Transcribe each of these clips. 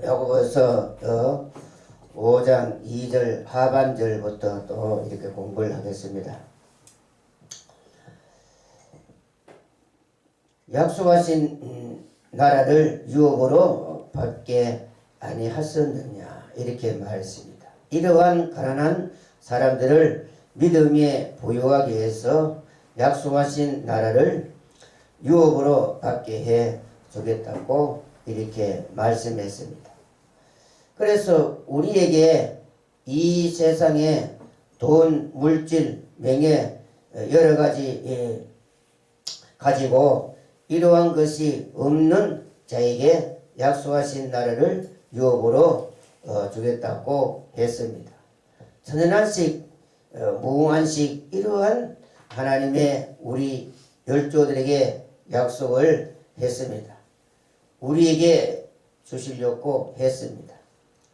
야고보서 5장 2절 하반절부터 또 이렇게 공부를 하겠습니다. 약속하신 나라를 유업으로 받게 아니하셨느냐 이렇게 말했습니다. 이러한 가난한 사람들을 믿음에 보유하기 위해서 약속하신 나라를 유업으로 받게 해 주겠다고 이렇게 말씀했습니다. 그래서 우리에게 이 세상에 돈, 물질, 명예 여러 가지 가지고 이러한 것이 없는 자에게 약속하신 나라를 유업으로 주겠다고 했습니다. 천연한식, 무궁한식 이러한 하나님의 우리 열조들에게 약속을 했습니다. 우리에게 주시려고 했습니다.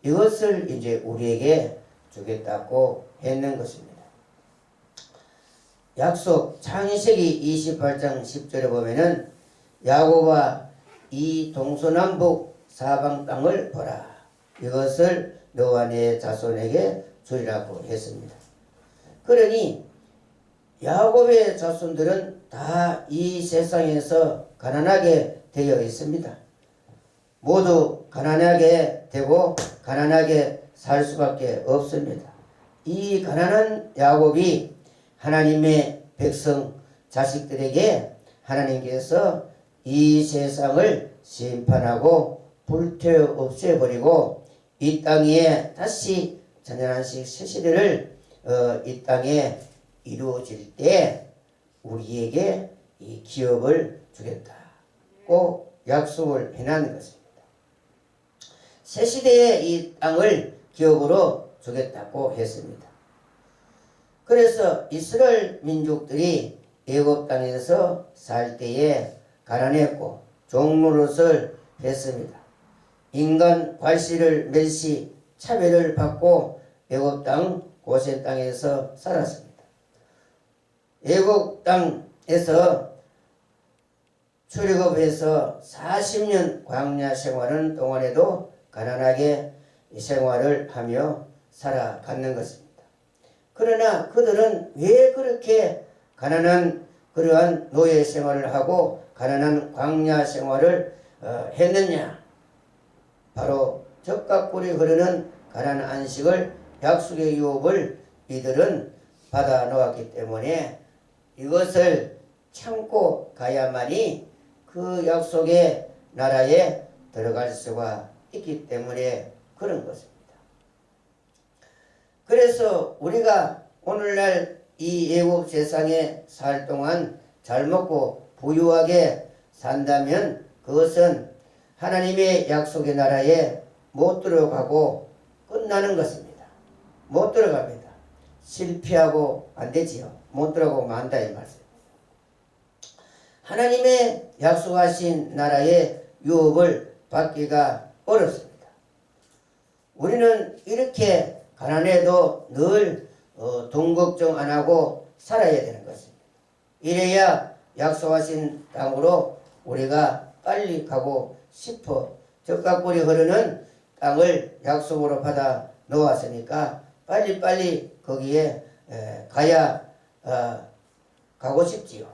이것을 이제 우리에게 주겠다고 했는 것입니다. 약속 창세기 28장 10절에 보면은 야곱아 이 동서남북 사방 땅을 보라. 이것을 너와 네 자손에게 주리라고 했습니다. 그러니 야곱의 자손들은 다 이 세상에서 가난하게 되어 있습니다. 모두 가난하게 되고 가난하게 살 수밖에 없습니다. 이 가난한 야곱이 하나님의 백성 자식들에게 하나님께서 이 세상을 심판하고 불태워 없애버리고 이 땅 위에 다시 천연한식 새시대를 이 땅에 이루어질 때 우리에게 이 기업을 주겠다고 약속을 해놓은 것입니다. 새시대의 이 땅을 기업으로 주겠다고 했습니다. 그래서 이스라엘 민족들이 애굽 땅에서 살 때에 가난했고 종노릇을 했습니다. 인간 관시를 멸시 차별을 받고 애굽 땅 고센 땅에서 살았습니다. 애굽 땅에서 출애굽해서 40년 광야 생활하는 동안에도 가난하게 생활을 하며 살아가는 것입니다. 그러나 그들은 왜 그렇게 가난한 그러한 노예 생활을 하고 가난한 광야 생활을 했느냐? 바로 적각골이 흐르는 가난한 안식을 약속의 유업을 이들은 받아 놓았기 때문에 이것을 참고 가야만이 그 약속의 나라에 들어갈 수가 있기 때문에 그런 것입니다. 그래서 우리가 오늘날 이 애굽 세상에 살 동안 잘 먹고 부유하게 산다면 그것은 하나님의 약속의 나라에 못 들어가고 끝나는 것입니다. 못 들어갑니다. 실패하고 안 되지요. 못 들어가고 만다 이 말씀. 하나님의 약속하신 나라의 유업을 받기가 어렵습니다. 우리는 이렇게 가난해도 늘 돈 걱정 안 하고 살아야 되는 것입니다. 이래야 약속하신 땅으로 우리가 빨리 가고 싶어. 적각골이 흐르는 땅을 약속으로 받아 놓았으니까 빨리빨리 거기에 가야 가고 싶지요.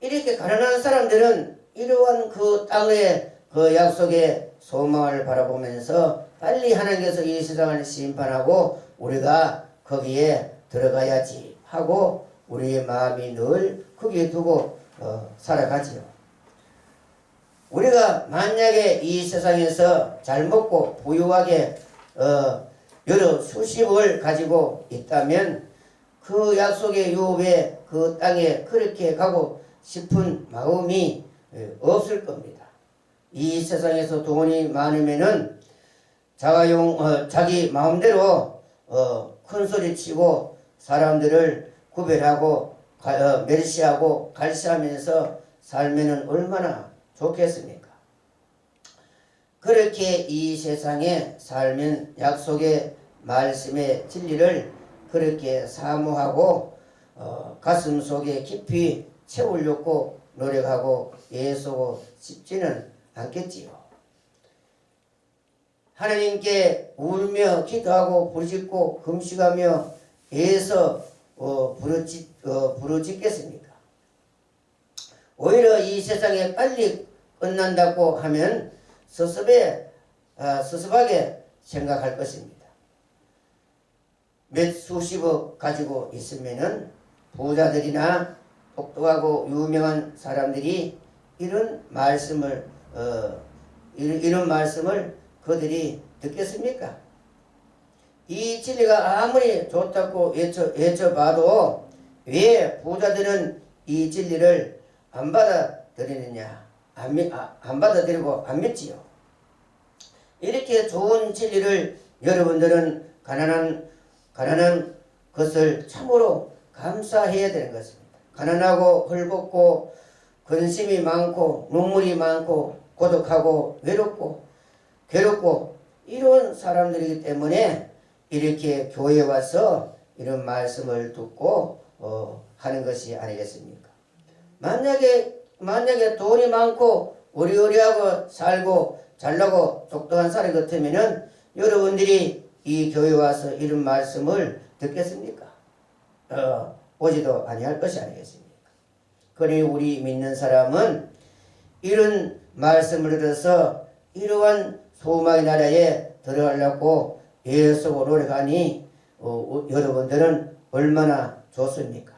이렇게 가난한 사람들은 이러한 그 땅의 그 약속의 소망을 바라보면서 빨리 하나님께서 이 세상을 심판하고 우리가 거기에 들어가야지 하고 우리의 마음이 늘 거기에 두고 살아가지요. 우리가 만약에 이 세상에서 잘 먹고 부유하게 여러 수십을 가지고 있다면 그 약속의 유업에 그 땅에 그렇게 가고 싶은 마음이 없을 겁니다. 이 세상에서 돈이 많으면은 자기 마음대로 큰 소리 치고 사람들을 구별하고 멸시하고 갈시하면서 살면은 얼마나 좋겠습니까? 그렇게 이 세상에 살면 약속의 말씀의 진리를 그렇게 사모하고 가슴 속에 깊이 채우려고 노력하고 애쓰고 싶지는 않겠지요. 하나님께 울며 기도하고 부르짖고 금식하며 애써 부르짖겠습니까? 오히려 이 세상에 빨리 끝난다고 하면 섭섭하게 생각할 것입니다. 몇 수십억 가지고 있으면은 부자들이나 똑똑하고 유명한 사람들이 이런 말씀을 그들이 듣겠습니까? 이 진리가 아무리 좋다고 외쳐봐도 왜 부자들은 이 진리를 안 받아들이느냐? 안 받아들이고 안 믿지요. 이렇게 좋은 진리를 여러분들은 가난한 것을 참으로 감사해야 되는 것입니다. 가난하고 헐벗고 근심이 많고 눈물이 많고 고독하고 괴롭고 이런 사람들이기 때문에 이렇게 교회에 와서 이런 말씀을 듣고 하는 것이 아니겠습니까? 만약에 돈이 많고 오리오리하고 살고 잘나고 똑똑한 사람 같으면은 여러분들이 이 교회에 와서 이런 말씀을 듣겠습니까? 오지도 아니할 것이 아니겠습니까? 그러니 우리 믿는 사람은 이런 말씀을 들어서 이러한 소망의 나라에 들어가려고 애쓰고 노력하니 여러분들은 얼마나 좋습니까?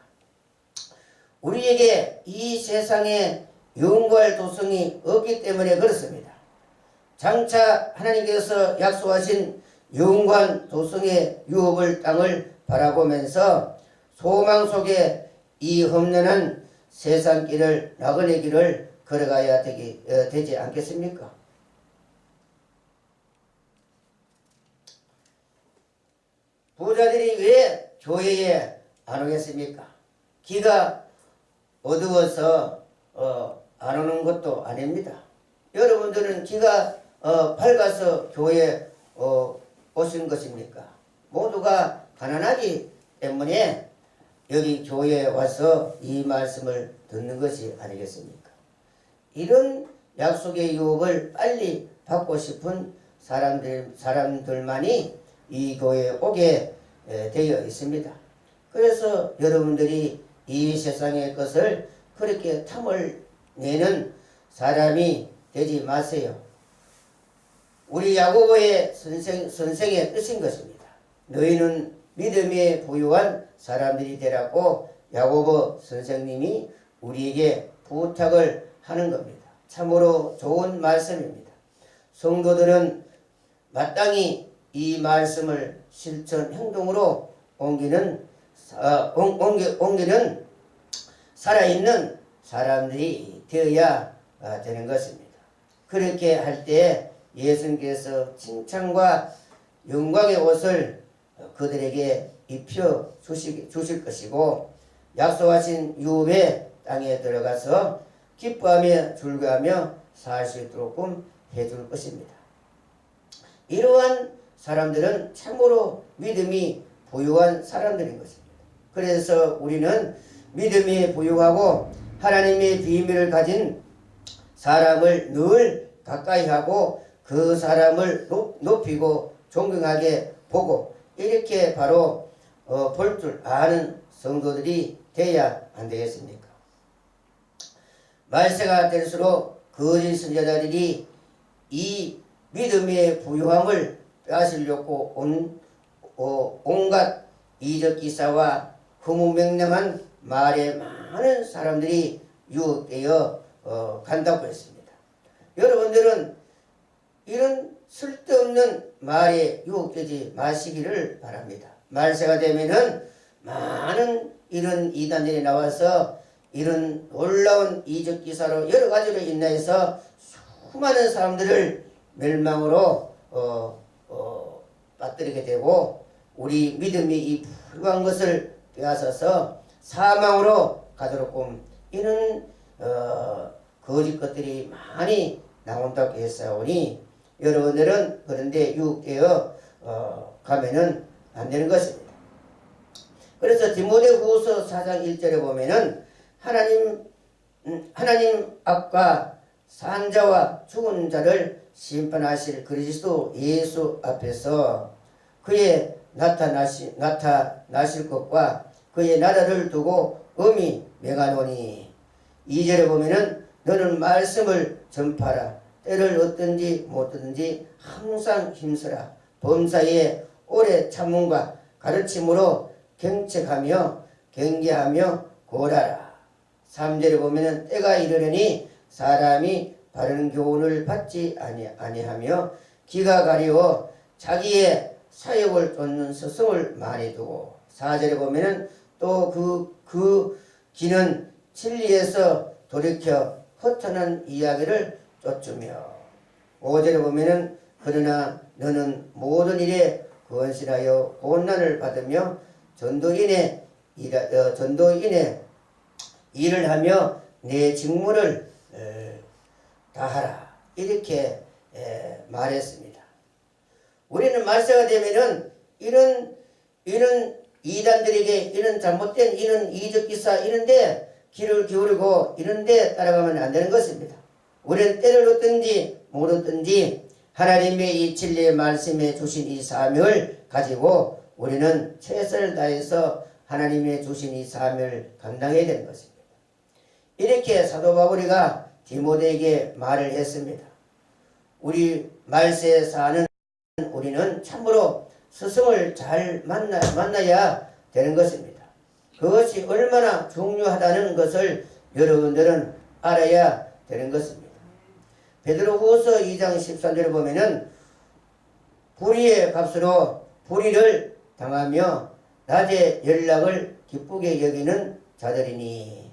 우리에게 이 세상에 영구할 도성이 없기 때문에 그렇습니다. 장차 하나님께서 약속하신 영원한 도성의 유업을 땅을 바라보면서 소망 속에 이 험난한 세상 길을 나그네 길을 걸어가야 되지 않겠습니까? 부자들이 왜 교회에 안 오겠습니까? 기가 어두워서 안 오는 것도 아닙니다. 여러분들은 기가 밝아서 교회에 오신 것입니까? 모두가 가난하기 때문에 여기 교회에 와서 이 말씀을 듣는 것이 아니겠습니까? 이런 약속의 유업을 빨리 받고 싶은 사람들만이 이 교회에 오게 되어 있습니다. 그래서 여러분들이 이 세상의 것을 그렇게 탐을 내는 사람이 되지 마세요. 우리 야고보의 선생의 뜻인 것입니다. 너희는 믿음에 부유한 사람들이 되라고 야고보 선생님이 우리에게 부탁을 하는 겁니다. 참으로 좋은 말씀입니다. 성도들은 마땅히 이 말씀을 실천 행동으로 옮기는 살아있는 사람들이 되어야 되는 것입니다. 그렇게 할 때 예수님께서 칭찬과 영광의 옷을 그들에게 입혀 주실 것이고 약속하신 유업의 땅에 들어가서 기뻐하며 즐거워하며 살 수 있도록 해줄 것입니다. 이러한 사람들은 참으로 믿음이 부유한 사람들인 것입니다. 그래서 우리는 믿음이 부유하고 하나님의 비밀을 가진 사람을 늘 가까이 하고 그 사람을 높이고 존경하게 보고 이렇게 바로 볼 줄 아는 성도들이 돼야 안 되겠습니까? 말세가 될수록 거짓 선지자들이 이 믿음의 부유함을 빼앗으려고 온갖 이적 기사와 허무맹랑한 말에 많은 사람들이 유혹되어 간다고 했습니다. 여러분들은 이런 쓸데없는 말에 유혹되지 마시기를 바랍니다. 말세가 되면은 많은 이런 이단들이 나와서 이런 놀라운 이적 기사로 여러 가지로 인해서 수많은 사람들을 멸망으로 빠뜨리게 되고 우리 믿음이 이 불구한 것을 빼앗아서 사망으로 가도록 이런 거짓 것들이 많이 나온다고 했사오니 여러분들은 그런데 유혹되어 가면은 안 되는 것입니다. 그래서 디모데후서 4장 1절에 보면은 하나님 앞과 산자와 죽은 자를 심판하실 그리스도 예수 앞에서 그의 나타나실 것과 그의 나라를 두고 엄히 명하노니 2절에 보면은 너는 말씀을 전파라. 때를 얻든지 못 얻든지 항상 힘쓰라. 범사에 오래 참음과 가르침으로 경책하며 경계하며 고라라. 3절에 보면은 때가 이르려니 사람이 바른 교훈을 받지 아니하며 귀가 가리워 자기의 사욕을 쫓는 스승을 많이 두고 4절에 보면은 또 그 귀는 진리에서 돌이켜 허탄한 이야기를 쫓으며 5절에 보면은 그러나 너는 모든 일에 권신하여 고난을 받으며 전도인의 일을 하며 내 직무를 다하라. 이렇게 말했습니다. 우리는 말세가 되면은 이런 이단들에게 이런 잘못된 이런 이적 기사 이런데 귀를 기울이고 이런데 따라가면 안 되는 것입니다. 우리는 때를 얻든지 못 얻든지 하나님의 이 진리의 말씀에 주신 이 사명을 가지고 우리는 최선을 다해서 하나님의 주신 이 사명을 감당해야 되는 것입니다. 이렇게 사도 바울이가 디모데에게 말을 했습니다. 우리 말세에 사는 우리는 참으로 스승을 잘 만나야 되는 것입니다. 그것이 얼마나 중요하다는 것을 여러분들은 알아야 되는 것입니다. 베드로후서 2장 13절에 보면은 불의의 값으로 불의를 당하며 낮에 연락을 기쁘게 여기는 자들이니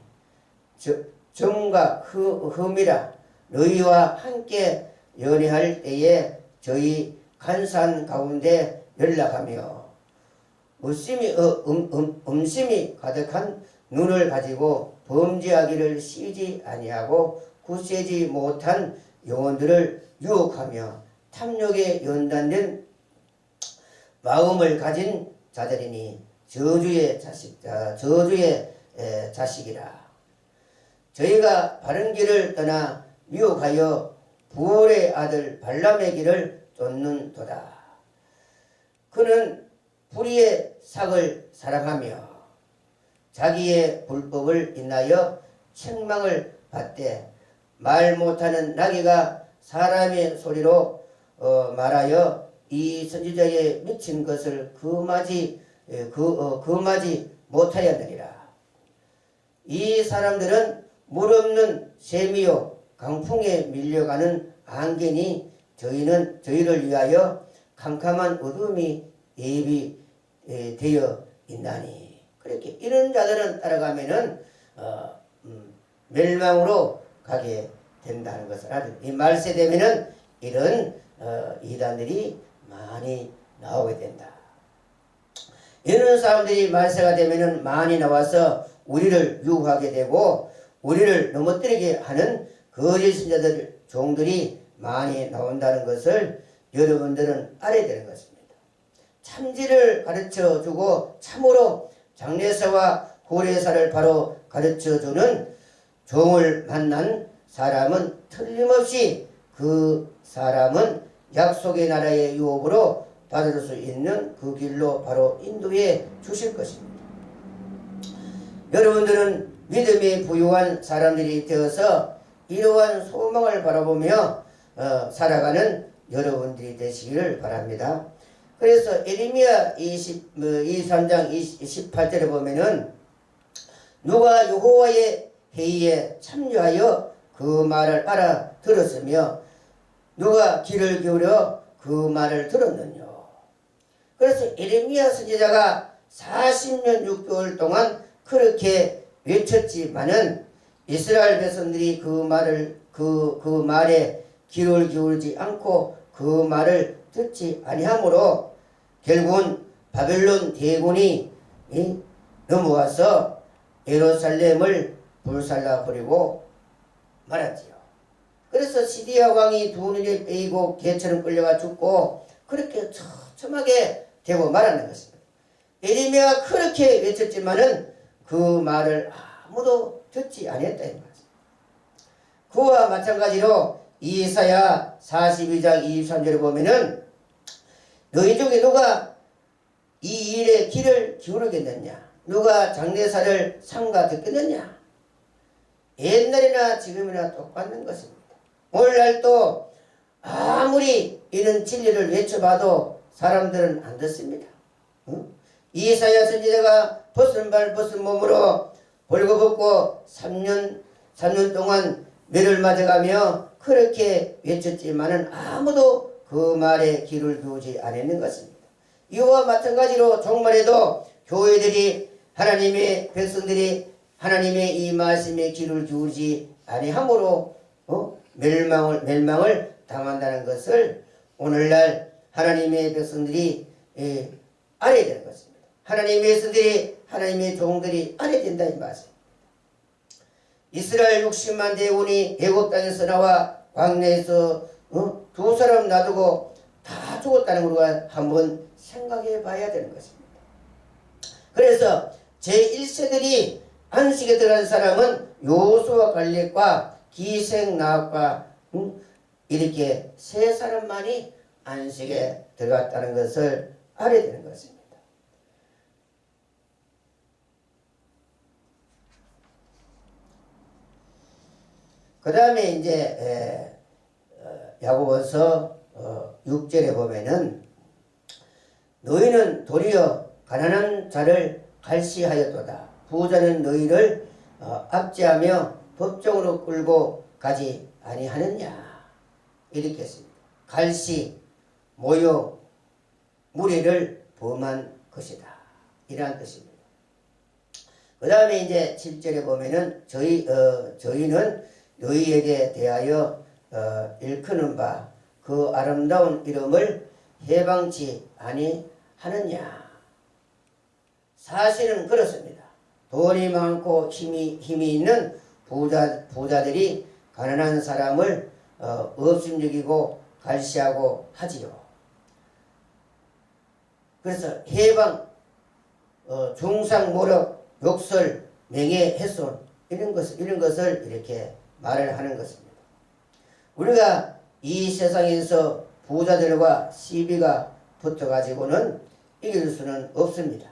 정과 흠이라 너희와 함께 연애할 때에 저희 간산 가운데 연락하며 음심이 가득한 눈을 가지고 범죄하기를 쉬지 아니하고 굳세지 못한 영혼들을 유혹하며 탐욕에 연단된 마음을 가진 자들이니 저주의 자식이라. 저희가 바른 길을 떠나 미혹하여 부올의 아들 발람의 길을 쫓는도다. 그는 불의의 삭을 사랑하며 자기의 불법을 인하여 책망을 받되 말 못하는 나귀가 사람의 소리로 말하여 이 선지자의 미친 것을 금하지 못하였느니라. 이 사람들은 물 없는 셈이요 강풍에 밀려가는 안개니 저희를 위하여 캄캄한 어둠이 예비되어 있나니. 그렇게 이런 자들은 따라가면은 멸망으로 가게 된다는 것을 아주 이 말세 되면은 이런 이단들이 많이 나오게 된다. 이런 사람들이 말세가 되면은 많이 나와서 우리를 유혹하게 되고 우리를 넘어뜨리게 하는 거짓 신자들 종들이 많이 나온다는 것을 여러분들은 알아야 되는 것입니다. 참지를 가르쳐주고 참으로 장례사와 호례사를 바로 가르쳐주는 종을 만난 사람은 틀림없이 그 사람은 약속의 나라의 유업으로 받을 수 있는 그 길로 바로 인도해 주실 것입니다. 여러분들은 믿음이 부유한 사람들이 되어서 이러한 소망을 바라보며 살아가는 여러분들이 되시기를 바랍니다. 그래서 에레미야 23장 18절에 보면은 누가 여호와의 회의에 참여하여 그 말을 알아들었으며 누가 귀를 기울여 그 말을 들었느냐. 그래서 에레미야 선지자가 40년 6개월 동안 그렇게 외쳤지만은 이스라엘 백성들이 그 말에 귀를 기울이지 않고 그 말을 듣지 아니하므로 결국은 바벨론 대군이 넘어와서 예루살렘을 불살라 버리고 말았지요. 그래서 시디아 왕이 두 눈을 빼이고 개처럼 끌려가 죽고 그렇게 처참하게 되고 말하는 것입니다. 에레미야가 그렇게 외쳤지만은 그 말을 아무도 듣지 아니했다 이 말입니다. 그와 마찬가지로 이사야 42장 23절에 보면은 너희 중에 누가 이 일에 귀를 기울이겠느냐? 누가 장례사를 삼가 듣겠느냐? 옛날이나 지금이나 똑같는 것입니다. 오늘날도 아무리 이런 진리를 외쳐봐도 사람들은 안 듣습니다. 이사야 선지자가 벗은 발 벗은 몸으로 벌거벗고 3년 동안 매를 맞아가며 그렇게 외쳤지만은 아무도 그 말에 귀를 기울이지 않았는 것입니다. 이와 마찬가지로 종말에도 교회들이 하나님의 백성들이 하나님의 이 말씀에 귀를 기울이지 아니함으로 멸망을 당한다는 것을 오늘날 하나님의 백성들이 알아야 되는 것입니다. 하나님의 백성들이 하나님의 종들이 알아야 된다 이 말씀. 이스라엘 60만 대군이 애굽 땅에서 나와 광야에서 두 사람 놔두고 다 죽었다는 걸 한번 생각해 봐야 되는 것입니다. 그래서 제1세들이 안식에 들어간 사람은 요수와 갈렙과 기생 나합과 이렇게 세 사람만이 안식에 들어갔다는 것을 알아야 되는 것입니다. 그 다음에 이제 야고보서 6절에 보면은 너희는 도리어 가난한 자를 갈시하였도다. 부자는 너희를 압제하며 법정으로 끌고 가지 아니하느냐. 이렇게 했습니다. 갈시, 모욕, 무리를 범한 것이다. 이러한 뜻입니다. 그 다음에 이제 7절에 보면은 저희는 너희에게 대하여 일컫는 바 그 아름다운 이름을 해방치 아니하느냐. 사실은 그렇습니다. 돈이 많고 힘이 있는 부자들이 가난한 사람을 업신여기고 갈시하고 하지요. 그래서 해방, 중상모력, 욕설, 명예훼손 이런 것을 이렇게 말을 하는 것입니다. 우리가 이 세상에서 부자들과 시비가 붙어가지고는 이길 수는 없습니다.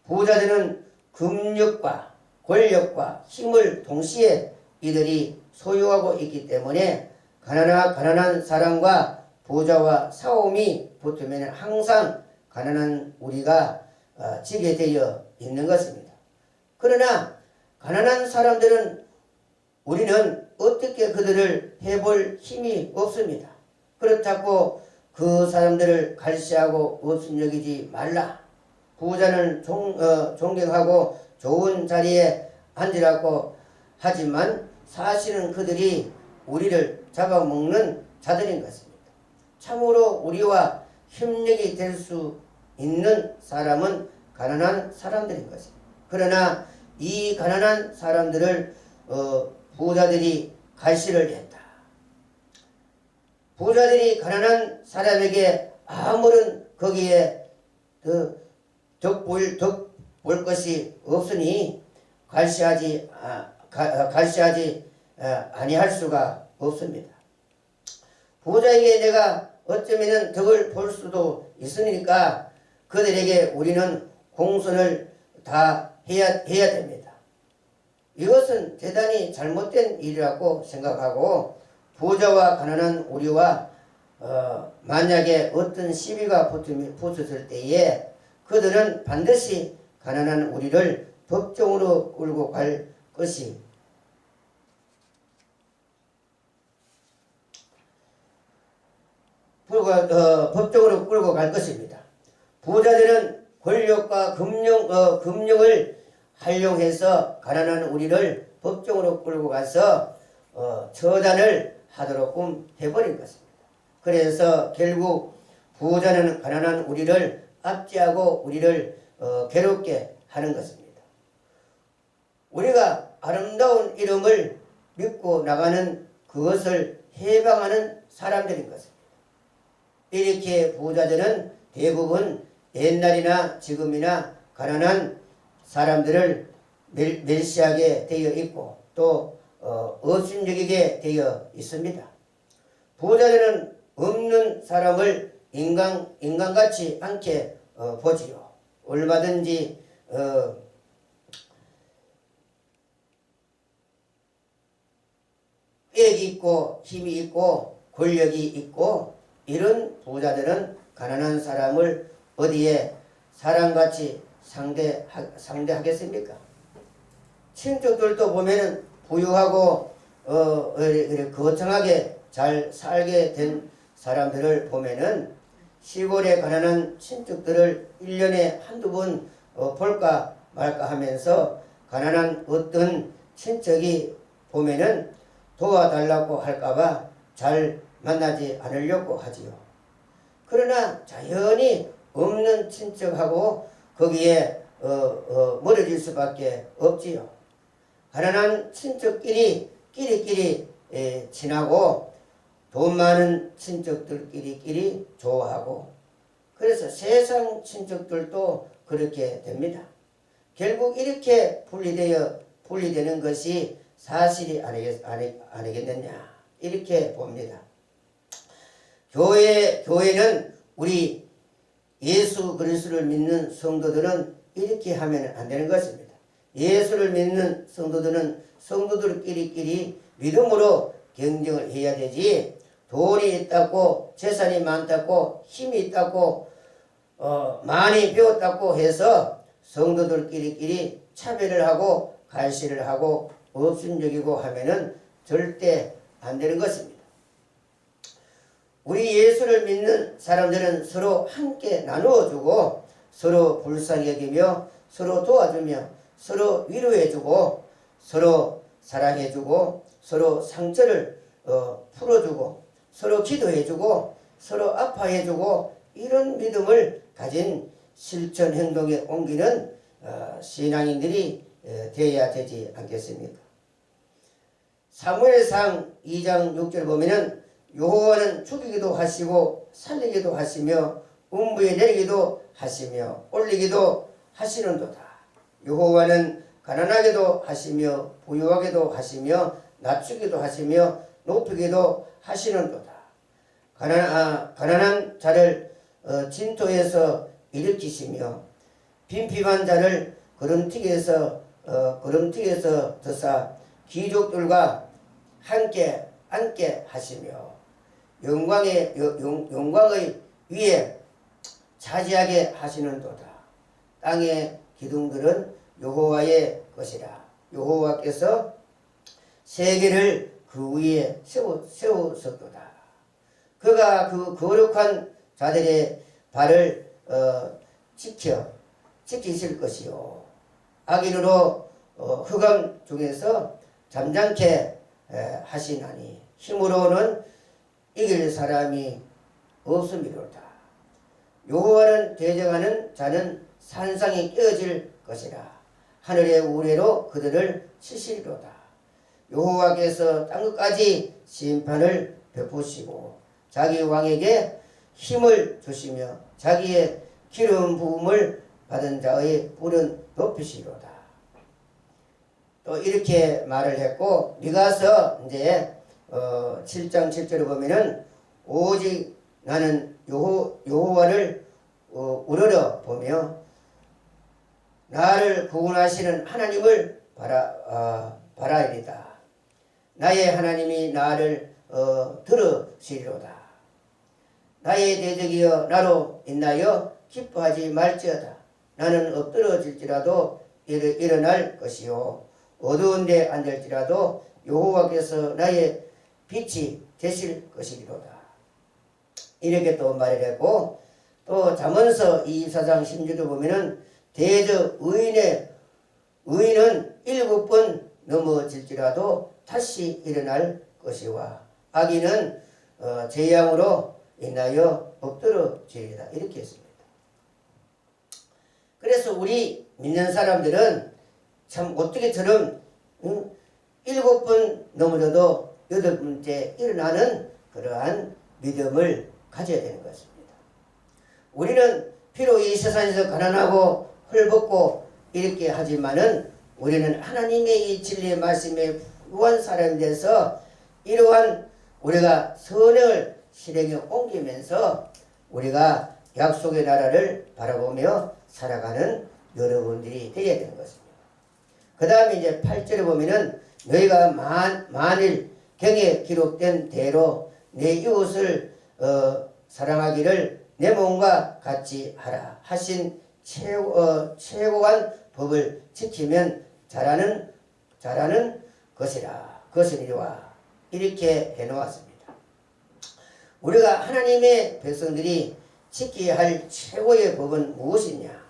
부자들은 금력과 권력과 힘을 동시에 이들이 소유하고 있기 때문에 가난한 사람과 부자와 싸움이 붙으면 항상 가난한 우리가 지게 되어 있는 것입니다. 그러나 가난한 사람들은 우리는 어떻게 그들을 해볼 힘이 없습니다. 그렇다고 그 사람들을 갈시하고 업신여기지 말라. 부자는 존경하고 좋은 자리에 앉으라고 하지만 사실은 그들이 우리를 잡아먹는 자들인 것입니다. 참으로 우리와 협력이 될 수 있는 사람은 가난한 사람들인 것입니다. 그러나 이 가난한 사람들을 부자들이 갈시를 했다. 부자들이 가난한 사람에게 아무런 거기에 덕볼 것이 없으니 갈시하지 아니할 수가 없습니다. 부자에게 내가 어쩌면 덕을 볼 수도 있으니까 그들에게 우리는 공손을 다 해야 됩니다. 이것은 대단히 잘못된 일이라고 생각하고 부자와 가난한 우리와 만약에 어떤 시비가 붙었을 때에 그들은 반드시 가난한 우리를 법정으로 끌고 갈 것이 법정으로 끌고 갈 것입니다. 부자들은 권력과 금융을 활용해서 가난한 우리를 법정으로 끌고 가서 처단을 하도록끔 해버린 것입니다. 그래서 결국 부자는 가난한 우리를 압제하고 우리를 괴롭게 하는 것입니다. 우리가 아름다운 이름을 믿고 나가는 그것을 해방하는 사람들인 것입니다. 이렇게 부자들은 대부분 옛날이나 지금이나 가난한 사람들을 멸시하게 되어 있고 또 업신여기게 되어 있습니다. 부자들은 없는 사람을 인간같이 않게 보지요. 얼마든지 애기 있고 힘이 있고 권력이 있고 이런 부자들은 가난한 사람을 어디에 사람같이 상대하겠습니까? 친척들도 보면은 부유하고 거창하게 잘 살게 된 사람들을 보면은 시골에 가난한 친척들을 1년에 한두 번 볼까 말까 하면서 가난한 어떤 친척이 보면은 도와달라고 할까봐 잘 만나지 않으려고 하지요. 그러나 자연히 없는 친척하고 거기에 멀어질 수밖에 없지요. 가난한 친척끼리 끼리끼리 친하고 돈 많은 친척들끼리 좋아하고 그래서 세상 친척들도 그렇게 됩니다. 결국 이렇게 분리되는 것이 사실이 아니겠느냐 이렇게 봅니다. 교회는 우리 예수 그리스도를 믿는 성도들은 이렇게 하면 안 되는 것입니다. 예수를 믿는 성도들은 성도들끼리 믿음으로 경쟁을 해야 되지 돈이 있다고 재산이 많다고 힘이 있다고 많이 배웠다고 해서 성도들끼리 차별을 하고 갈시를 하고 업신여기고 하면은 절대 안 되는 것입니다. 우리 예수를 믿는 사람들은 서로 함께 나누어주고 서로 불쌍히 여기며 서로 도와주며 서로 위로해주고 서로 사랑해주고 서로 상처를 풀어주고 서로 기도해주고 서로 아파해주고 이런 믿음을 가진 실천 행동에 옮기는 신앙인들이 되어야 되지 않겠습니까? 사무엘상 2장 6절 보면은 여호와는 죽이기도 하시고 살리기도 하시며 음부에 내리기도 하시며 올리기도 하시는도다. 여호와는 가난하게도 하시며 부유하게도 하시며 낮추기도 하시며 높이기도 하시는도다. 가난한 자를 진토에서 일으키시며 빈핍한 자를 거름튀기에서 드사 귀족들과 함께 앉게 하시며 영광의 위에 차지하게 하시는도다. 땅의 기둥들은 여호와의 것이라. 여호와께서 세계를 그 위에 세우셨도다. 그가 그 거룩한 자들의 발을 지키실 것이요 악인으로 흑암 중에서 잠잠케 하시나니 힘으로는 이길 사람이 없음이로다. 여호와는 대적하는 자는 산상이 깨어질 것이라. 하늘의 우레로 그들을 치시리로다. 여호와께서 땅끝까지 심판을 베푸시고 자기 왕에게 힘을 주시며 자기의 기름 부음을 받은 자의 뿔은 높이시리로다. 또 이렇게 말을 했고 미가서 이제 7장 7절에 보면은 오직 나는 여호와를 우러러 보며 나를 구원하시는 하나님을 바라리다. 나의 하나님이 나를 들으시리로다. 나의 대적이여 나로 인하여 기뻐하지 말지어다. 나는 엎드러질지라도 일어날 것이요 어두운 데 앉을지라도 여호와께서 나의 빛이 되실 것이리로다. 이렇게 또 말을 했고 또 잠언서 24장 16절 보면은 대저 의인은 7번 넘어질지라도 다시 일어날 것이와 악인은 재앙으로 인하여 엎드러지리라. 이렇게 했습니다. 그래서 우리 믿는 사람들은 참 어떻게처럼 7번 넘어져도 8번째 일어나는 그러한 믿음을 가져야 되는 것입니다. 우리는 비록 이 세상에서 가난하고 헐벗고 이렇게 하지만은 우리는 하나님의 이 진리의 말씀에 후한 사람이 돼서 이러한 우리가 선행을 실행에 옮기면서 우리가 약속의 나라를 바라보며 살아가는 여러분들이 되어야 되는 것입니다. 그 다음에 이제 8절에 보면은 너희가 만일 경에 기록된 대로 내 이웃을 사랑하기를 내 몸과 같이 하라 하신 최고한 법을 지키면 잘하는 것이니와 이렇게 해놓았습니다. 우리가 하나님의 백성들이 지켜야 할 최고의 법은 무엇이냐?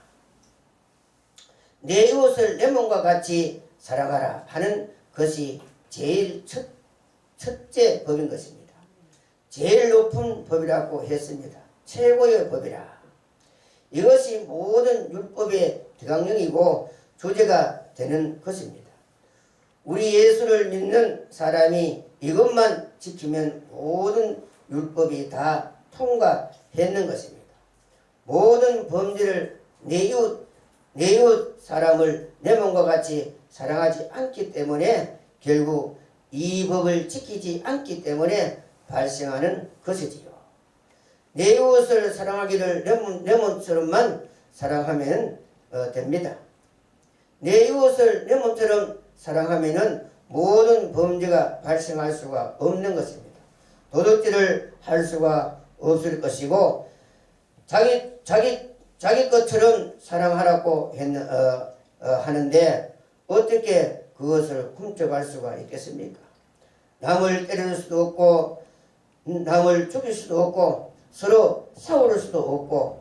내 이웃을 내 몸과 같이 사랑하라 하는 것이 제일 첫째 법인 것입니다. 제일 높은 법이라고 했습니다. 최고의 법이라. 이것이 모든 율법의 대강령이고 주제가 되는 것입니다. 우리 예수를 믿는 사람이 이것만 지키면 모든 율법이 다 통과했는 것입니다. 모든 범죄를 내 이웃 사람을 내 몸과 같이 사랑하지 않기 때문에 결국 이 법을 지키지 않기 때문에 발생하는 것이지요. 내 이웃을 사랑하기를 내 몸처럼만 사랑하면 됩니다. 내 이웃을 내 몸처럼 사랑하면은 모든 범죄가 발생할 수가 없는 것입니다. 도둑질을 할 수가 없을 것이고 자기 것처럼 사랑하라고 하는데 어떻게 그것을 훔쳐갈 수가 있겠습니까? 남을 때릴 수도 없고 남을 죽일 수도 없고 서로 싸울 수도 없고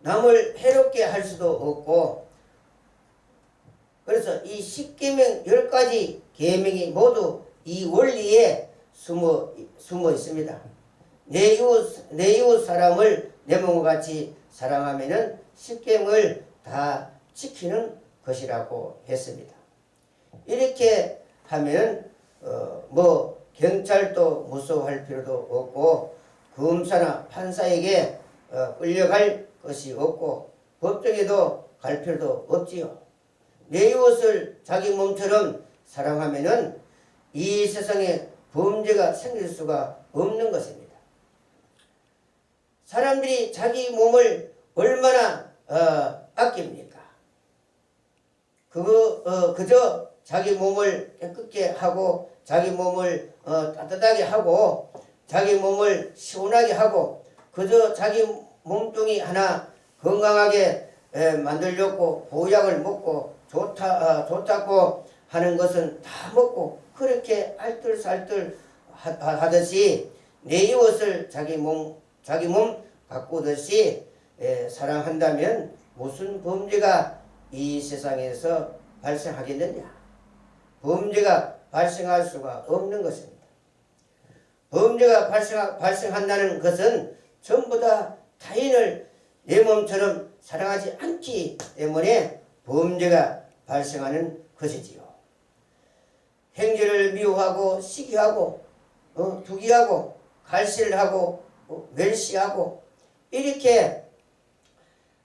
남을 해롭게 할 수도 없고 그래서 이 10계명 10가지 계명이 모두 이 원리에 숨어 있습니다. 내 이웃 사람을 내 몸과 같이 사랑하면은 10계명을 다 지키는 것이라고 했습니다. 이렇게 하면 경찰도 무서워할 필요도 없고 검사나 판사에게 끌려갈 것이 없고 법정에도 갈 필요도 없지요. 내 이웃을 자기 몸처럼 사랑하면은 이 세상에 범죄가 생길 수가 없는 것입니다. 사람들이 자기 몸을 얼마나 아낍니까? 그저 자기 몸을 깨끗게 하고 자기 몸을 따뜻하게 하고 자기 몸을 시원하게 하고 그저 자기 몸뚱이 하나 건강하게 만들려고 보약을 먹고 좋다고 하는 것은 다 먹고 그렇게 알뜰살뜰 하듯이 내 이웃을 자기 몸 가꾸듯이 사랑한다면 무슨 범죄가 이 세상에서 발생하겠느냐? 범죄가 발생할 수가 없는 것입니다. 범죄가 발생한다는 것은 전부 다 타인을 내 몸처럼 사랑하지 않기 때문에 범죄가 발생하는 것이지요. 행죄를 미워하고 시기하고 투기하고 갈실하고 멸시하고 이렇게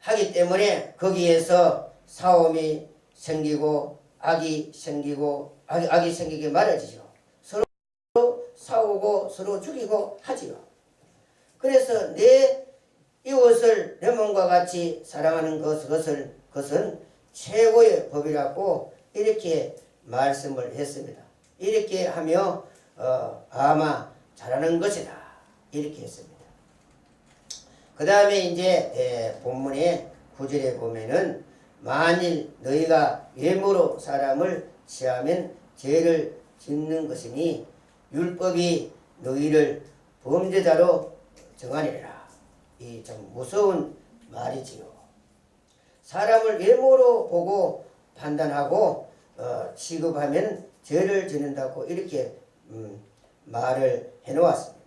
하기 때문에 거기에서 싸움이 생기고 악이 생기게 마련이죠. 서로 싸우고 서로 죽이고 하지요. 그래서 내 이웃을 내 몸과 같이 사랑하는 것은 최고의 법이라고 이렇게 말씀을 했습니다. 이렇게 하며 아마 잘하는 것이다 이렇게 했습니다. 그 다음에 이제 본문의 9절에 보면은 만일 너희가 외모로 사람을 취하면 죄를 짓는 것이니 율법이 너희를 범죄자로 정하니라. 이 참 무서운 말이지요. 사람을 외모로 보고 판단하고 취급하면 죄를 짓는다고 이렇게 말을 해놓았습니다.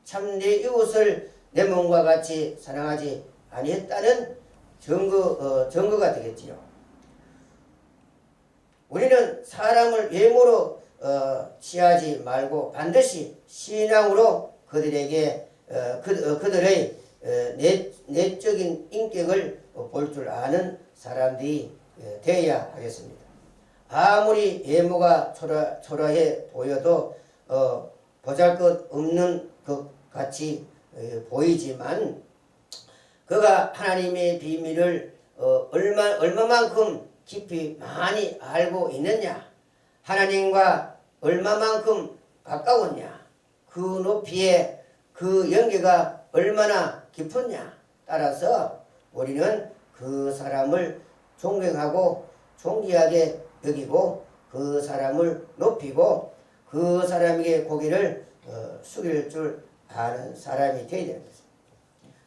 참 내 이웃을 내 몸과 같이 사랑하지 아니했다는 증거가 되겠지요. 우리는 사람을 외모로 취하지 말고 반드시 신앙으로 그들에게 그들의 내적인 인격을 볼 줄 아는 사람들이 되어야 하겠습니다. 아무리 외모가 초라해 보여도 보잘것없는 것 같이 보이지만 그가 하나님의 비밀을 얼마만큼 깊이 많이 알고 있느냐, 하나님과 얼마만큼 가까웠냐, 그 높이에 그 연계가 얼마나 깊었냐 따라서 우리는 그 사람을 존경하고 존귀하게 여기고 그 사람을 높이고 그 사람에게 고개를 숙일 줄 아는 사람이 되어야 되는 것입니다.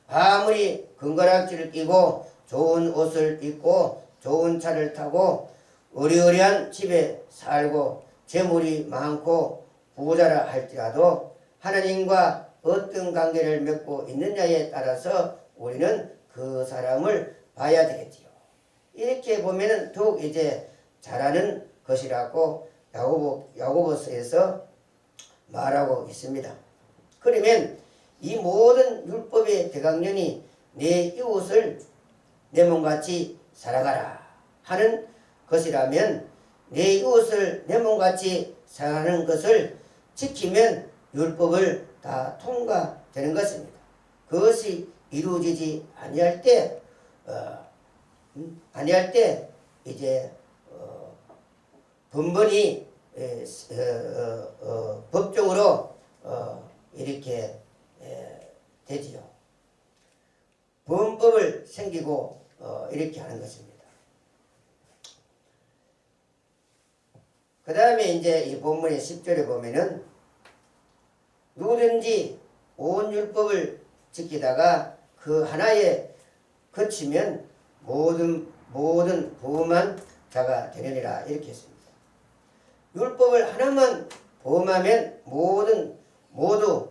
아무리 금가락지를 끼고 좋은 옷을 입고 좋은 차를 타고 의리의리한 집에 살고 재물이 많고 부자라 할지라도 하나님과 어떤 관계를 맺고 있느냐에 따라서 우리는 그 사람을 봐야 되겠지요. 이렇게 보면은 더욱 이제 잘하는 것이라고 야고보서에서 말하고 있습니다. 그러면 이 모든 율법의 대강령이 내 이웃을 내 몸같이 사랑하라 하는 것이라면 내 이웃을 내 몸같이 사랑하는 것을 지키면 율법을 다 통과되는 것입니다. 그것이 이루어지지 아니할 때 이제 번번이 법적으로 이렇게 되지요. 범법을 생기고 이렇게 하는 것입니다. 그 다음에 이제 이 본문의 10절에 보면은 누구든지 온 율법을 지키다가 그 하나에 그치면 모든 범한 자가 되느니라 이렇게 했습니다. 율법을 하나만 범하면 모두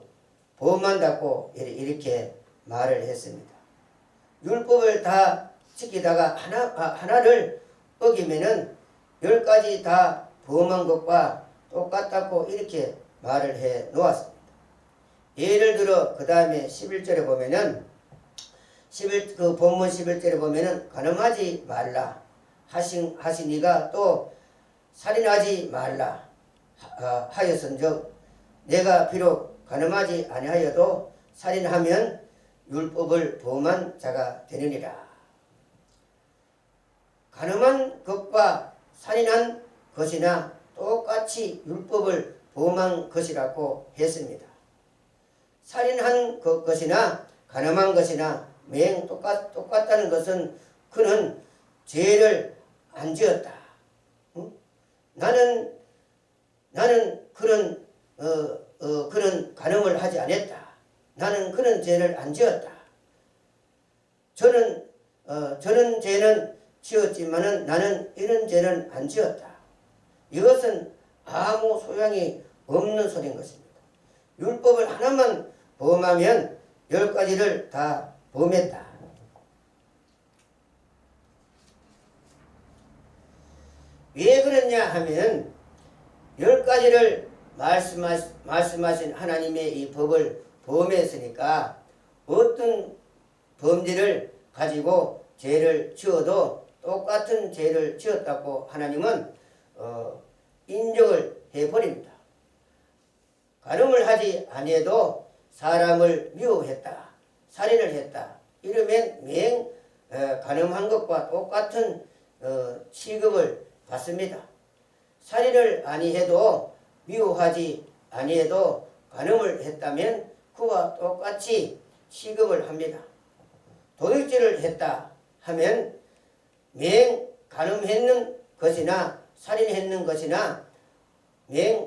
범한다고 이렇게 말을 했습니다. 율법을 다 지키다가 하나를 어기면은 10가지 다 범한 것과 똑같다고 이렇게 말을 해 놓았습니다. 예를 들어 그 다음에 11절에 보면은 그 본문 11절에 보면은 간음하지 말라 하시니가 또 살인하지 말라 하였은즉 내가 비록 간음하지 아니하여도 살인하면 율법을 범한 자가 되느니라. 간음한 것과 살인한 것이나 똑같이 율법을 범한 것이라고 했습니다. 살인한 것이나 간음한 것이나 맹 똑같다는 것은 그는 죄를 안 지었다. 나는 그런 간음을 하지 않았다. 나는 그런 죄를 안 지었다. 저는 죄는 지었지만은 나는 이런 죄는 안 지었다. 이것은 아무 소용이 없는 소리인 것입니다. 율법을 하나만 범하면 10가지를 다 범했다. 왜 그러냐 하면 10가지를 말씀하신 하나님의 이 법을 범했으니까 어떤 범죄를 가지고 죄를 지어도 똑같은 죄를 지었다고 하나님은 인정을 해버립니다. 간음을 하지 아니해도 사람을 미워했다. 살인을 했다. 이러면 간음한 것과 똑같은 취급을 받습니다. 살인을 아니해도 미워하지 아니해도 간음을 했다면 그와 똑같이 취급을 합니다. 도둑질을 했다 하면 간음했는 것이나 살인했는 것이나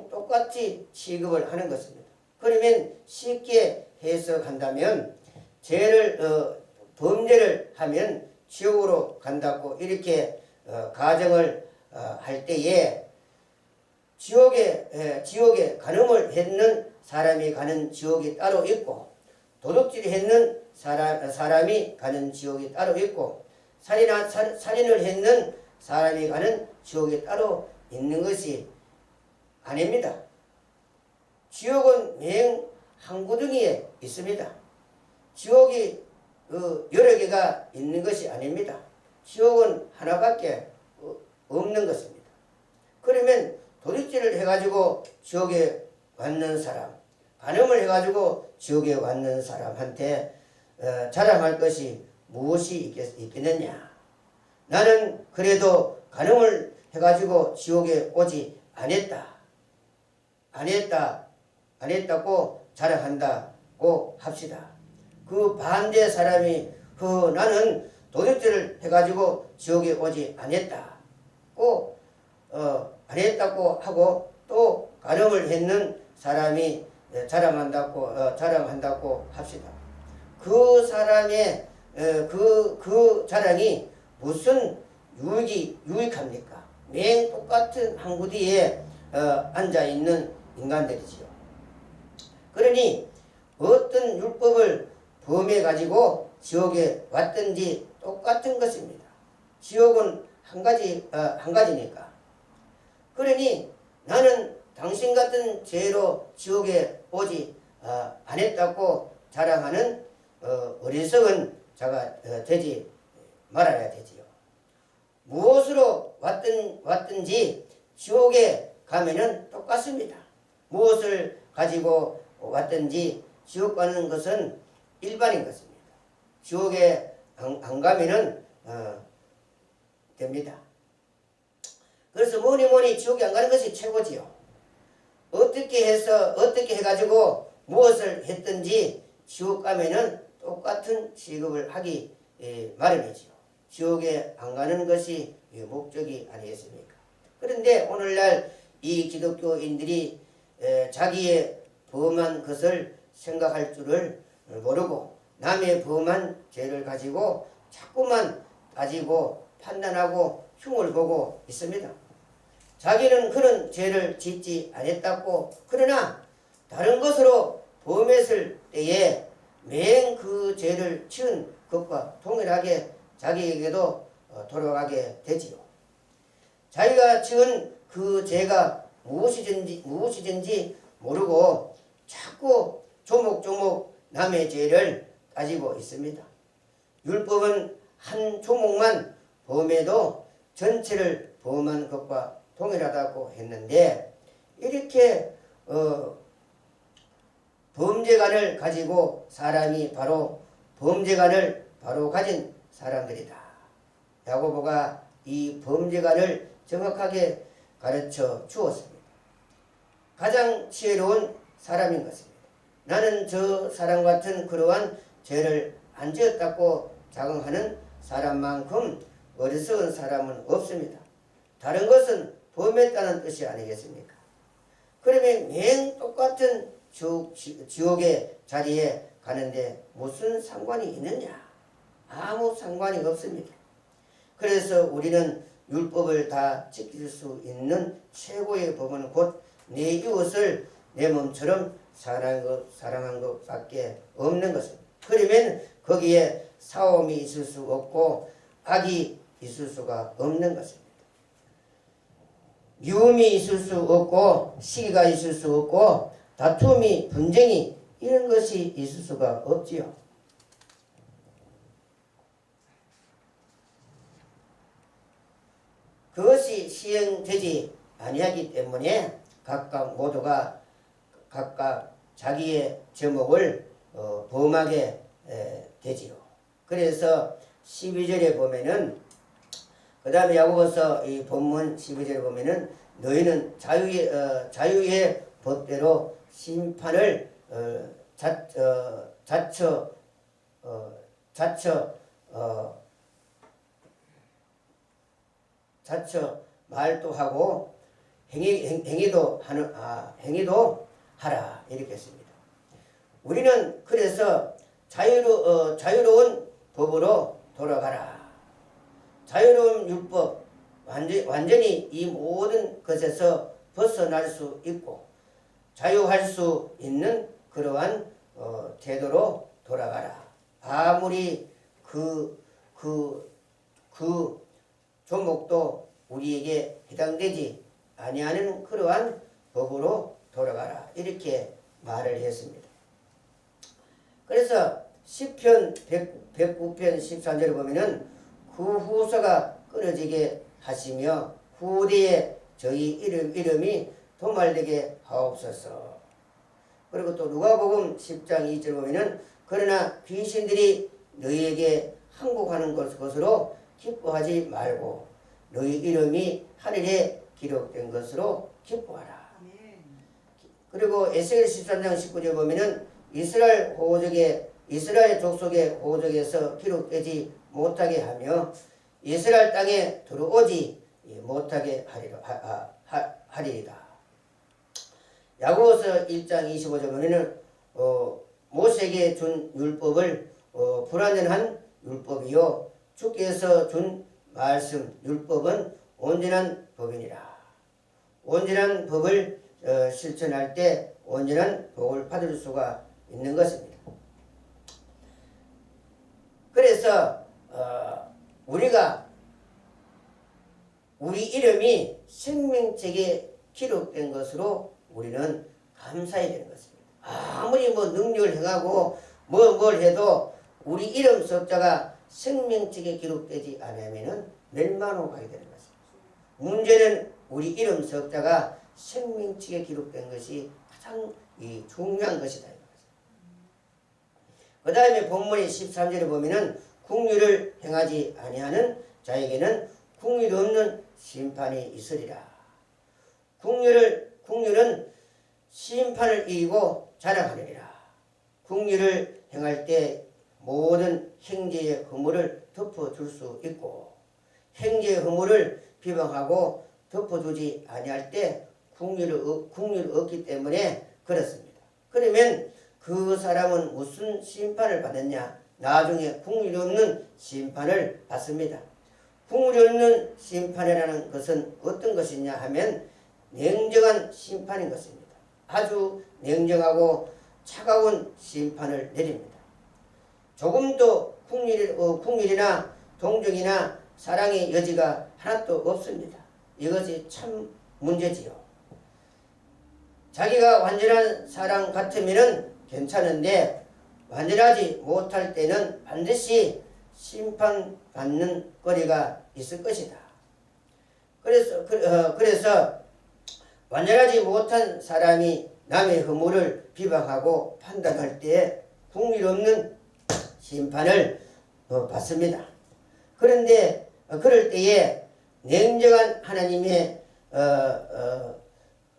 똑같이 취급을 하는 것입니다. 그러면 쉽게 해석한다면 범죄를 하면 지옥으로 간다고 이렇게 가정을 할 때에 지옥에 간음을 했는 사람이 가는 지옥이 따로 있고 도둑질을 했는 사람이 가는 지옥이 따로 있고 살인을 했는 사람이 가는 지옥이 따로 있는 것이 아닙니다. 지옥은 한 구덩이에 있습니다. 지옥이 여러 개가 있는 것이 아닙니다. 지옥은 하나밖에 없는 것입니다. 그러면 도둑질을 해가지고 지옥에 왔는 사람, 간음을 해가지고 지옥에 왔는 사람한테 자랑할 것이 무엇이 있겠느냐? 나는 그래도 간음을 해가지고 지옥에 오지 안 했다고 자랑한다고 합시다. 그 반대 사람이 나는 도둑질을 해가지고 지옥에 오지 안 했다고 하고 또 간음을 했는 사람이 자랑한다고 합시다. 그 사람의 그 자랑이 무슨 유익합니까? 매일 똑같은 항구 뒤에 앉아 있는 인간들이지요. 그러니 어떤 율법을 범해 가지고 지옥에 왔든지 똑같은 것입니다. 지옥은 한 가지니까. 그러니 나는 당신 같은 죄로 지옥에 오지 않았다고 자랑하는 어리석은 자가 되지 말아야 되지요. 무엇으로 왔든지 지옥에 가면은 똑같습니다. 무엇을 가지고 왔든지 지옥 가는 것은 일반인 것입니다. 지옥에 안 가면은 됩니다. 그래서 뭐니 지옥에 안 가는 것이 최고지요. 어떻게 해가지고 무엇을 했든지 지옥 가면은 똑같은 취급을 하기 마련이지요. 지옥에 안 가는 것이 목적이 아니겠습니까? 그런데 오늘날 이 기독교인들이 자기의 범한 것을 생각할 줄을 모르고 남의 범한 죄를 가지고 자꾸만 따지고 판단하고 흉을 보고 있습니다. 자기는 그런 죄를 짓지 않았다고, 그러나 다른 것으로 범했을 때에 매행 그 죄를 지은 것과 동일하게 자기에게도 돌아가게 되지요. 자기가 지은 그 죄가 무엇이든지 모르고 자꾸 조목조목 남의 죄를 따지고 있습니다. 율법은 한 조목만 범해도 전체를 범한 것과 동일하다고 했는데, 이렇게 범죄관을 가지고 사람이 바로 범죄관을 바로 가진 사람들이다. 야고보가 이 범죄관을 정확하게 가르쳐 주었습니다. 가장 지혜로운 사람인 것입니다. 나는 저 사람 같은 그러한 죄를 안 지었다고 자긍하는 사람만큼 어리석은 사람은 없습니다. 다른 것은 범했다는 뜻이 아니겠습니까? 그러면 매일 똑같은 지옥의 자리에 가는데 무슨 상관이 있느냐? 아무 상관이 없습니다. 그래서 우리는 율법을 다 지킬 수 있는 최고의 법은 곧 내 이웃을 내 몸처럼 사랑한 것밖에 없는 것입니다. 그러면 거기에 싸움이 있을 수 없고 악이 있을 수가 없는 것입니다. 미움이 있을 수 없고 시기가 있을 수 없고 다툼이 분쟁이 이런 것이 있을 수가 없지요. 그것이 시행되지 아니하기 때문에 각각 모두가 각각 자기의 제목을 범하게 되지요. 그래서 12절에 보면은, 그 다음에 야고보서 이 본문 12절에 보면은 너희는 자유의 법대로 심판을 자처 말도 하고 행위도 하라 이렇게 했습니다. 우리는 그래서 자유로운 법으로 돌아가라. 자유로운 율법, 완전히 이 모든 것에서 벗어날 수 있고 자유할 수 있는 그러한 태도로 돌아가라. 아무리 그 조목도 우리에게 해당되지 아니하는 그러한 법으로 돌아가라 이렇게 말을 했습니다. 그래서 시편 109편 13절에 보면은 그 후서가 끊어지게 하시며 후대에 저희 이름이 도말되게 하옵소서. 그리고 또 누가복음 10장 2절 보면은 그러나 귀신들이 너희에게 항복하는 것으로 기뻐하지 말고 너희 이름이 하늘에 기록된 것으로 기뻐하라. 그리고 에스겔 13장 19절 보면은 이스라엘 족속의 호적에서 기록되지 못하게 하며 이스라엘 땅에 들어오지 못하게 하리이다. 야고보서 1장 25절 보면은 모세에게 준 율법을 불완전한 율법이요 주께서 준 말씀 율법은 온전한 법이니라. 온전한 법을 실천할 때 온전한 복을 받을 수가 있는 것입니다. 그래서 우리 이름이 생명책에 기록된 것으로 우리는 감사해야 되는 것입니다. 아무리 능력을 행하고 뭘 해도 우리 이름 석자가 생명책에 기록되지 않으면 멸망으로 가게 되는 것입니다. 문제는 우리 이름 석자가 생명책에 기록된 것이 가장 중요한 것이다. 그 다음에 본문의 13절에 보면은 국률을 행하지 아니하는 자에게는 국률이 없는 심판이 있으리라. 국률은 심판을 이기고 자랑하느니라. 국률을 행할 때 모든 행제의 허물을 덮어줄 수 있고 행제의 허물을 비방하고 덮어주지 아니할 때 국률이 없기 때문에 그렇습니다. 그러면 그 사람은 무슨 심판을 받느냐? 나중에 국률이 없는 심판을 받습니다. 국률이 없는 심판이라는 것은 어떤 것이냐 하면 냉정한 심판인 것입니다. 아주 냉정하고 차가운 심판을 내립니다. 조금도 국률이나 동정이나 사랑의 여지가 하나도 없습니다. 이것이 참 문제지요. 자기가 완전한 사랑 같으면 괜찮은데 완전하지 못할 때는 반드시 심판받는 거리가 있을 것이다. 그래서 완전하지 못한 사람이 남의 허물을 비방하고 판단할 때 국률 없는 심판을 받습니다. 그런데 그럴 때에 냉정한 하나님의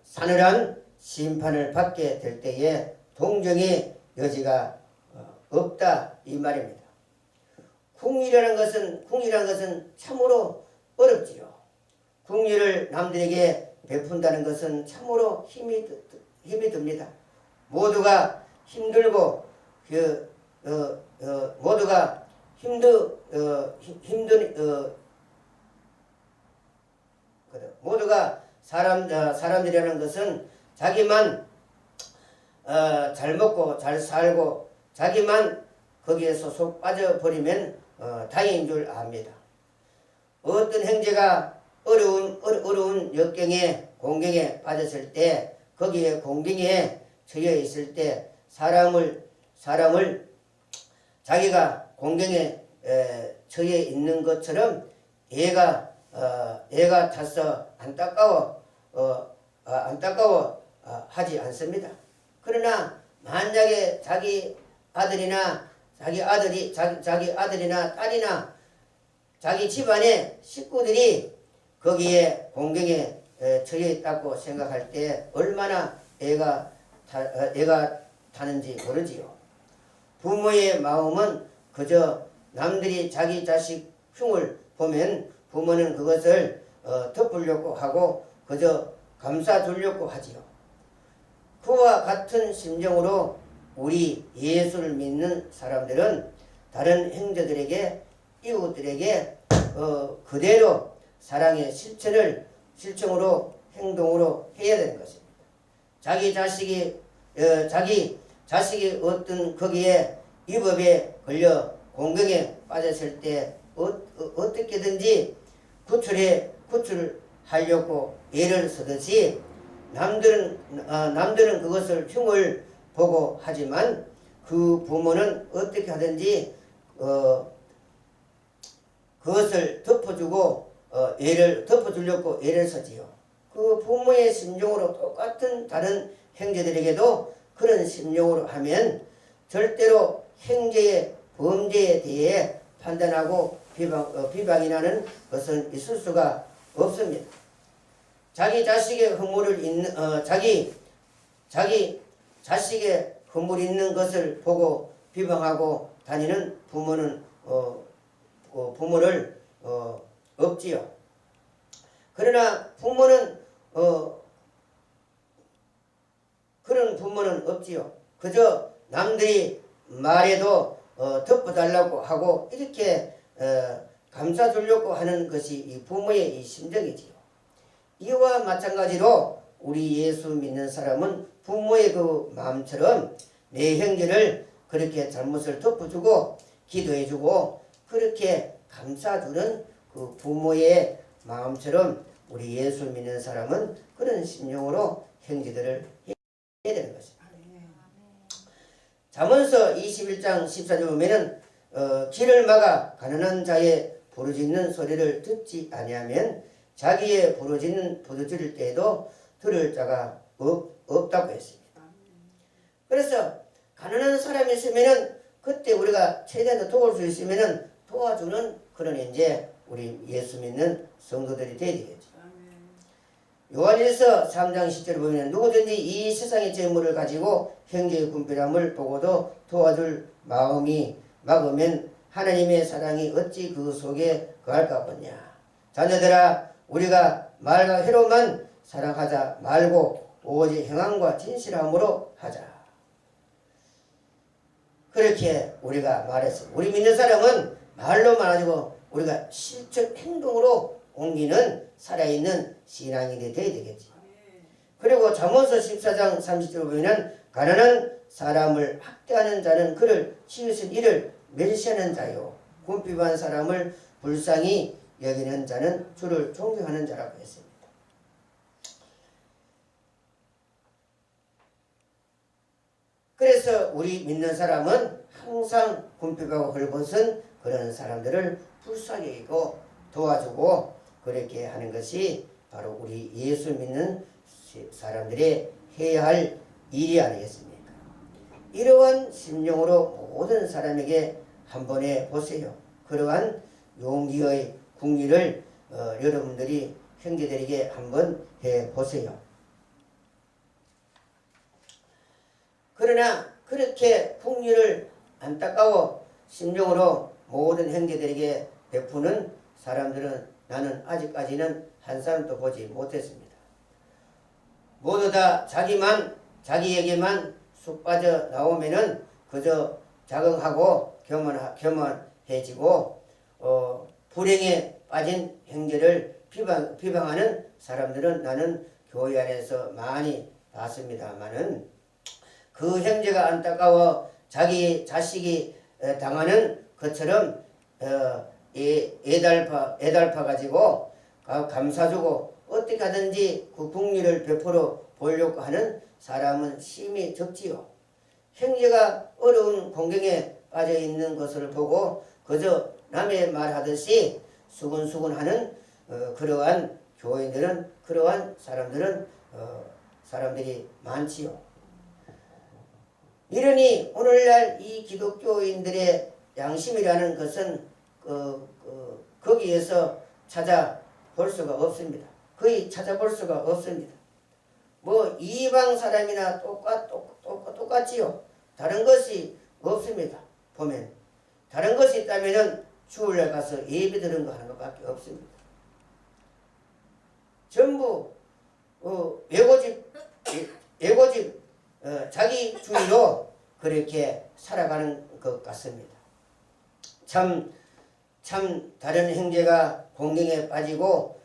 싸늘한 심판을 받게 될 때에 동정의 여지가 없다 이 말입니다. 국률이라는 것은 참으로 어렵지요. 국률을 남들에게 베푼다는 것은 참으로 힘이 듭니다. 모두가 힘들고 모두가 모두가 사람들이라는 것은 자기만 잘 먹고 잘 살고 자기만 거기에서 속 빠져버리면 다행인 줄 압니다. 어떤 형제가 어려운 역경에 공경에 빠졌을 때 거기에 공경에 처해 있을 때 사람을 자기가 공경에 처해 있는 것처럼 애가 타서 안타까워 하지 않습니다. 그러나 만약에 자기 아들이나 딸이나 자기 집안의 식구들이 거기에 공경에 처해 있다고 생각할 때 얼마나 애가 타는지 모르지요. 부모의 마음은 그저 남들이 자기 자식 흉을 보면 부모는 그것을 덮으려고 하고 그저 감싸주려고 하지요. 그와 같은 심정으로 우리 예수를 믿는 사람들은 다른 형제들에게 이웃들에게 그대로 사랑의 실천으로 행동으로 해야 되는 것입니다. 자기 자식이 어떤 거기에 위법에 걸려 공경에 빠졌을 때 어떻게든지 구출하려고 애를 쓰듯이 남들은 그것을 흉을 보고 하지만 그 부모는 어떻게 하든지 그것을 덮어주려고 애를 쓰지요. 그 부모의 심정으로 똑같은 다른 형제들에게도 그런 심정으로 하면 절대로 형제의 범죄에 대해 판단하고 비방이 나는 것은 있을 수가 없습니다. 자기 자식의 허물을 있는 자기 자식의 허물 있는 것을 보고 비방하고 다니는 부모는 부모를 없지요. 그러나 부모는 그런 부모는 없지요. 그저 남들이 말해도 덮어달라고 하고 이렇게 감싸주려고 하는 것이 이 부모의 이 심정이지요. 이와 마찬가지로 우리 예수 믿는 사람은 부모의 그 마음처럼 내 형제를 그렇게 잘못을 덮어주고 기도해주고 그렇게 감싸주는 그 부모의 마음처럼 우리 예수 믿는 사람은 그런 심령으로 형제들을 해야 되는 것입니다. 잠언서 21장 14절 보면은 길을 막아 가난한 자의 부르짖는 소리를 듣지 아니하면 자기의 부르짖을 때에도 들을 자가 없다고 했습니다. 그래서 가난한 사람이 있으면은 그때 우리가 최대한 도울 수 있으면은 도와주는 그런 이제 우리 예수 믿는 성도들이 되어야 되겠죠. 요한일서 3장 10절을 보면 누구든지 이 세상의 재물을 가지고 형제의 궁핍함을 보고도 도와줄 마음이 막으면 하나님의 사랑이 어찌 그 속에 거할까 보냐. 자녀들아 우리가 말과 회로만 사랑하자 말고 오직 행함과 진실함으로 하자. 그렇게 우리가 말했습니다. 우리 믿는 사람은 말로만 가지고 우리가 실천 행동으로 옮기는 살아있는 신앙이 되어야 되겠지. 그리고 잠언서 14장 30절 보면 가난한 사람을 학대하는 자는 그를 치우친 이를 멸시하는 자요 궁핍한 사람을 불쌍히 여기는 자는 주를 존경하는 자라고 했습니다. 그래서 우리 믿는 사람은 항상 궁핍하고 헐벗은 그런 사람들을 불쌍히 여기고 도와주고 그렇게 하는 것이 바로 우리 예수 믿는 사람들의 해야 할 일이 아니겠습니까? 이러한 심령으로 모든 사람에게 한번 해보세요. 그러한 용기의 궁리를 여러분들이 형제들에게 한번 해보세요. 그러나 그렇게 궁리를 안타까워 심령으로 모든 형제들에게 베푸는 사람들은 나는 아직까지는 한 사람도 보지 못했습니다. 모두 다 자기에게만 쑥 빠져 나오면은 그저 자긍하고 교만해지고 불행에 빠진 형제를 비방하는 사람들은 나는 교회 안에서 많이 봤습니다마는 그 형제가 안타까워 자기 자식이 당하는 것처럼 애달파 가지고 감사주고 어떻게 하든지 그 국리를 베풀어 보려고 하는 사람은 심히 적지요. 형제가 어려운 공경에 빠져 있는 것을 보고 그저 남의 말하듯이 수근수근하는 그러한 교인들은 그러한 사람들이 많지요. 이러니 오늘날 이 기독교인들의 양심이라는 것은 거기에서 찾아볼 수가 없습니다. 거의 찾아볼 수가 없습니다. 뭐 이방 사람이나 똑같지요. 다른 것이 없습니다. 보면 다른 것이 있다면은 주일날 가서 예배 드리는 거 하는 것밖에 없습니다. 전부 외고집 자기 주의로 그렇게 살아가는 것 같습니다. 참 다른 형제가 공경에 빠지고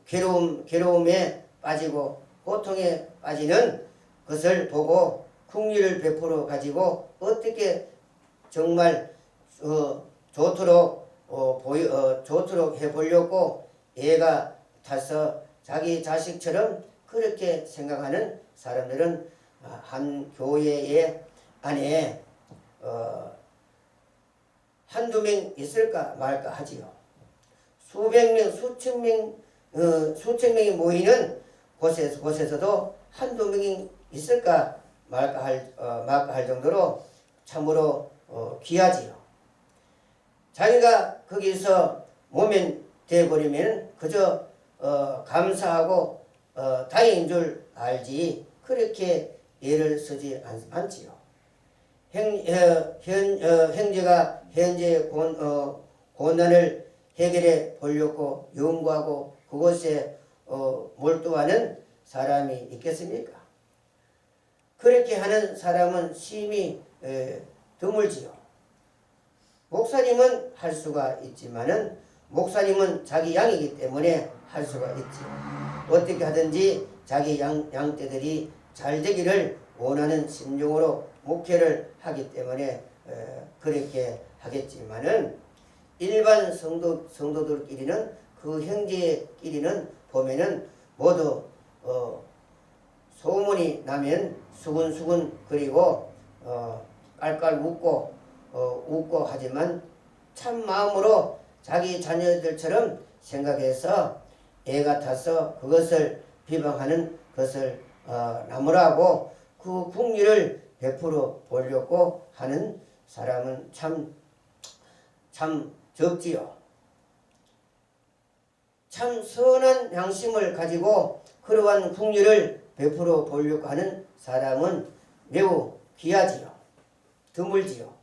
괴로움에 빠지고 고통에 빠지는 것을 보고 국리를 베풀어 가지고 어떻게 정말 좋도록 해보려고 애가 타서 자기 자식처럼 그렇게 생각하는 사람들은 한 교회의 안에 한두 명 있을까 말까 하지요. 수백 명, 수천 명 수천 명이 모이는 곳에서도 한두 명이 있을까 말까 할 정도로 참으로 귀하지요. 자기가 거기서 모면돼 버리면 그저 감사하고 다행인 줄 알지 그렇게 애를 쓰지 않지요. 형제가 현재 고난을 해결해 보려고 연구하고 그것에 몰두하는 사람이 있겠습니까? 그렇게 하는 사람은 심히 드물지요. 목사님은 할 수가 있지만은 목사님은 자기 양이기 때문에 할 수가 있지요. 어떻게 하든지 자기 양떼들이 잘 되기를 원하는 심정으로 목회를 하기 때문에 그렇게 하겠지만은 일반 성도들끼리는 그 형제끼리는 보면은 모두 소문이 나면 수근수근 그리고 깔깔 웃고 하지만 참 마음으로 자기 자녀들처럼 생각해서 애 같아서 그것을 비방하는 것을 나무라고 그 국리를 베풀어 보려고 하는 사람은 참 적지요. 참 선한 양심을 가지고 그러한 국리를 베풀어 보려고 하는 사람은 매우 귀하지요. 드물지요.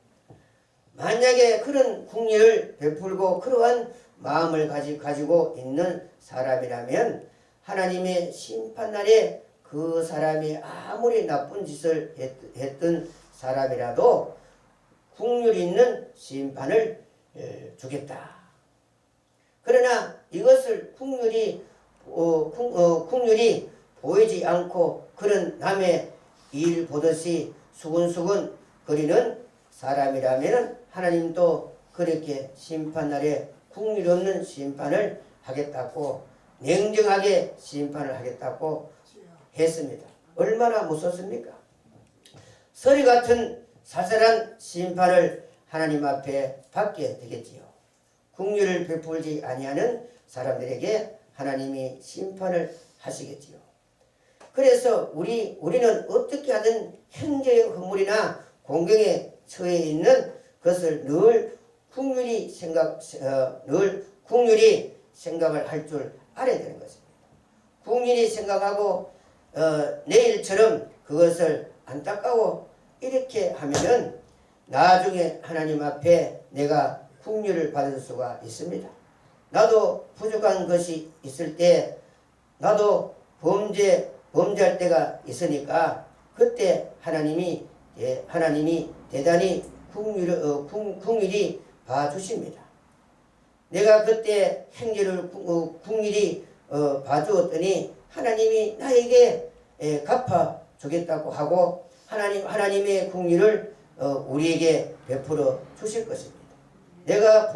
만약에 그런 국리를 베풀고 그러한 마음을 가지고 있는 사람이라면 하나님의 심판날에 그 사람이 아무리 나쁜 짓을 했던 사람이라도 국률 있는 심판을 주겠다. 그러나 이것을 국률이 보이지 않고 그런 남의 일 보듯이 수근수근 거리는 사람이라면 하나님도 그렇게 심판날에 국률 없는 심판을 하겠다고 냉정하게 심판을 하겠다고 했습니다. 얼마나 무섭습니까? 서리 같은 살살한 심판을 하나님 앞에 받게 되겠지요. 국률을 베풀지 아니하는 사람들에게 하나님이 심판을 하시겠지요. 그래서 우리는 어떻게 하든 현재의 허물이나 공경에 처해 있는 것을 늘 국률이 생각을 할 줄 알아야 되는 것입니다. 국률이 생각하고 내일처럼 그것을 안타까워 이렇게 하면은 나중에 하나님 앞에 내가 국률을 받을 수가 있습니다. 나도 부족한 것이 있을 때 나도 범죄할 때가 있으니까 그때 하나님이 대단히 국률이 봐주십니다. 내가 그때 행제를 국률이 봐주었더니 하나님이 나에게 갚아주겠다고 하고 하나님의 국률을 우리에게 베풀어 주실 것입니다. 내가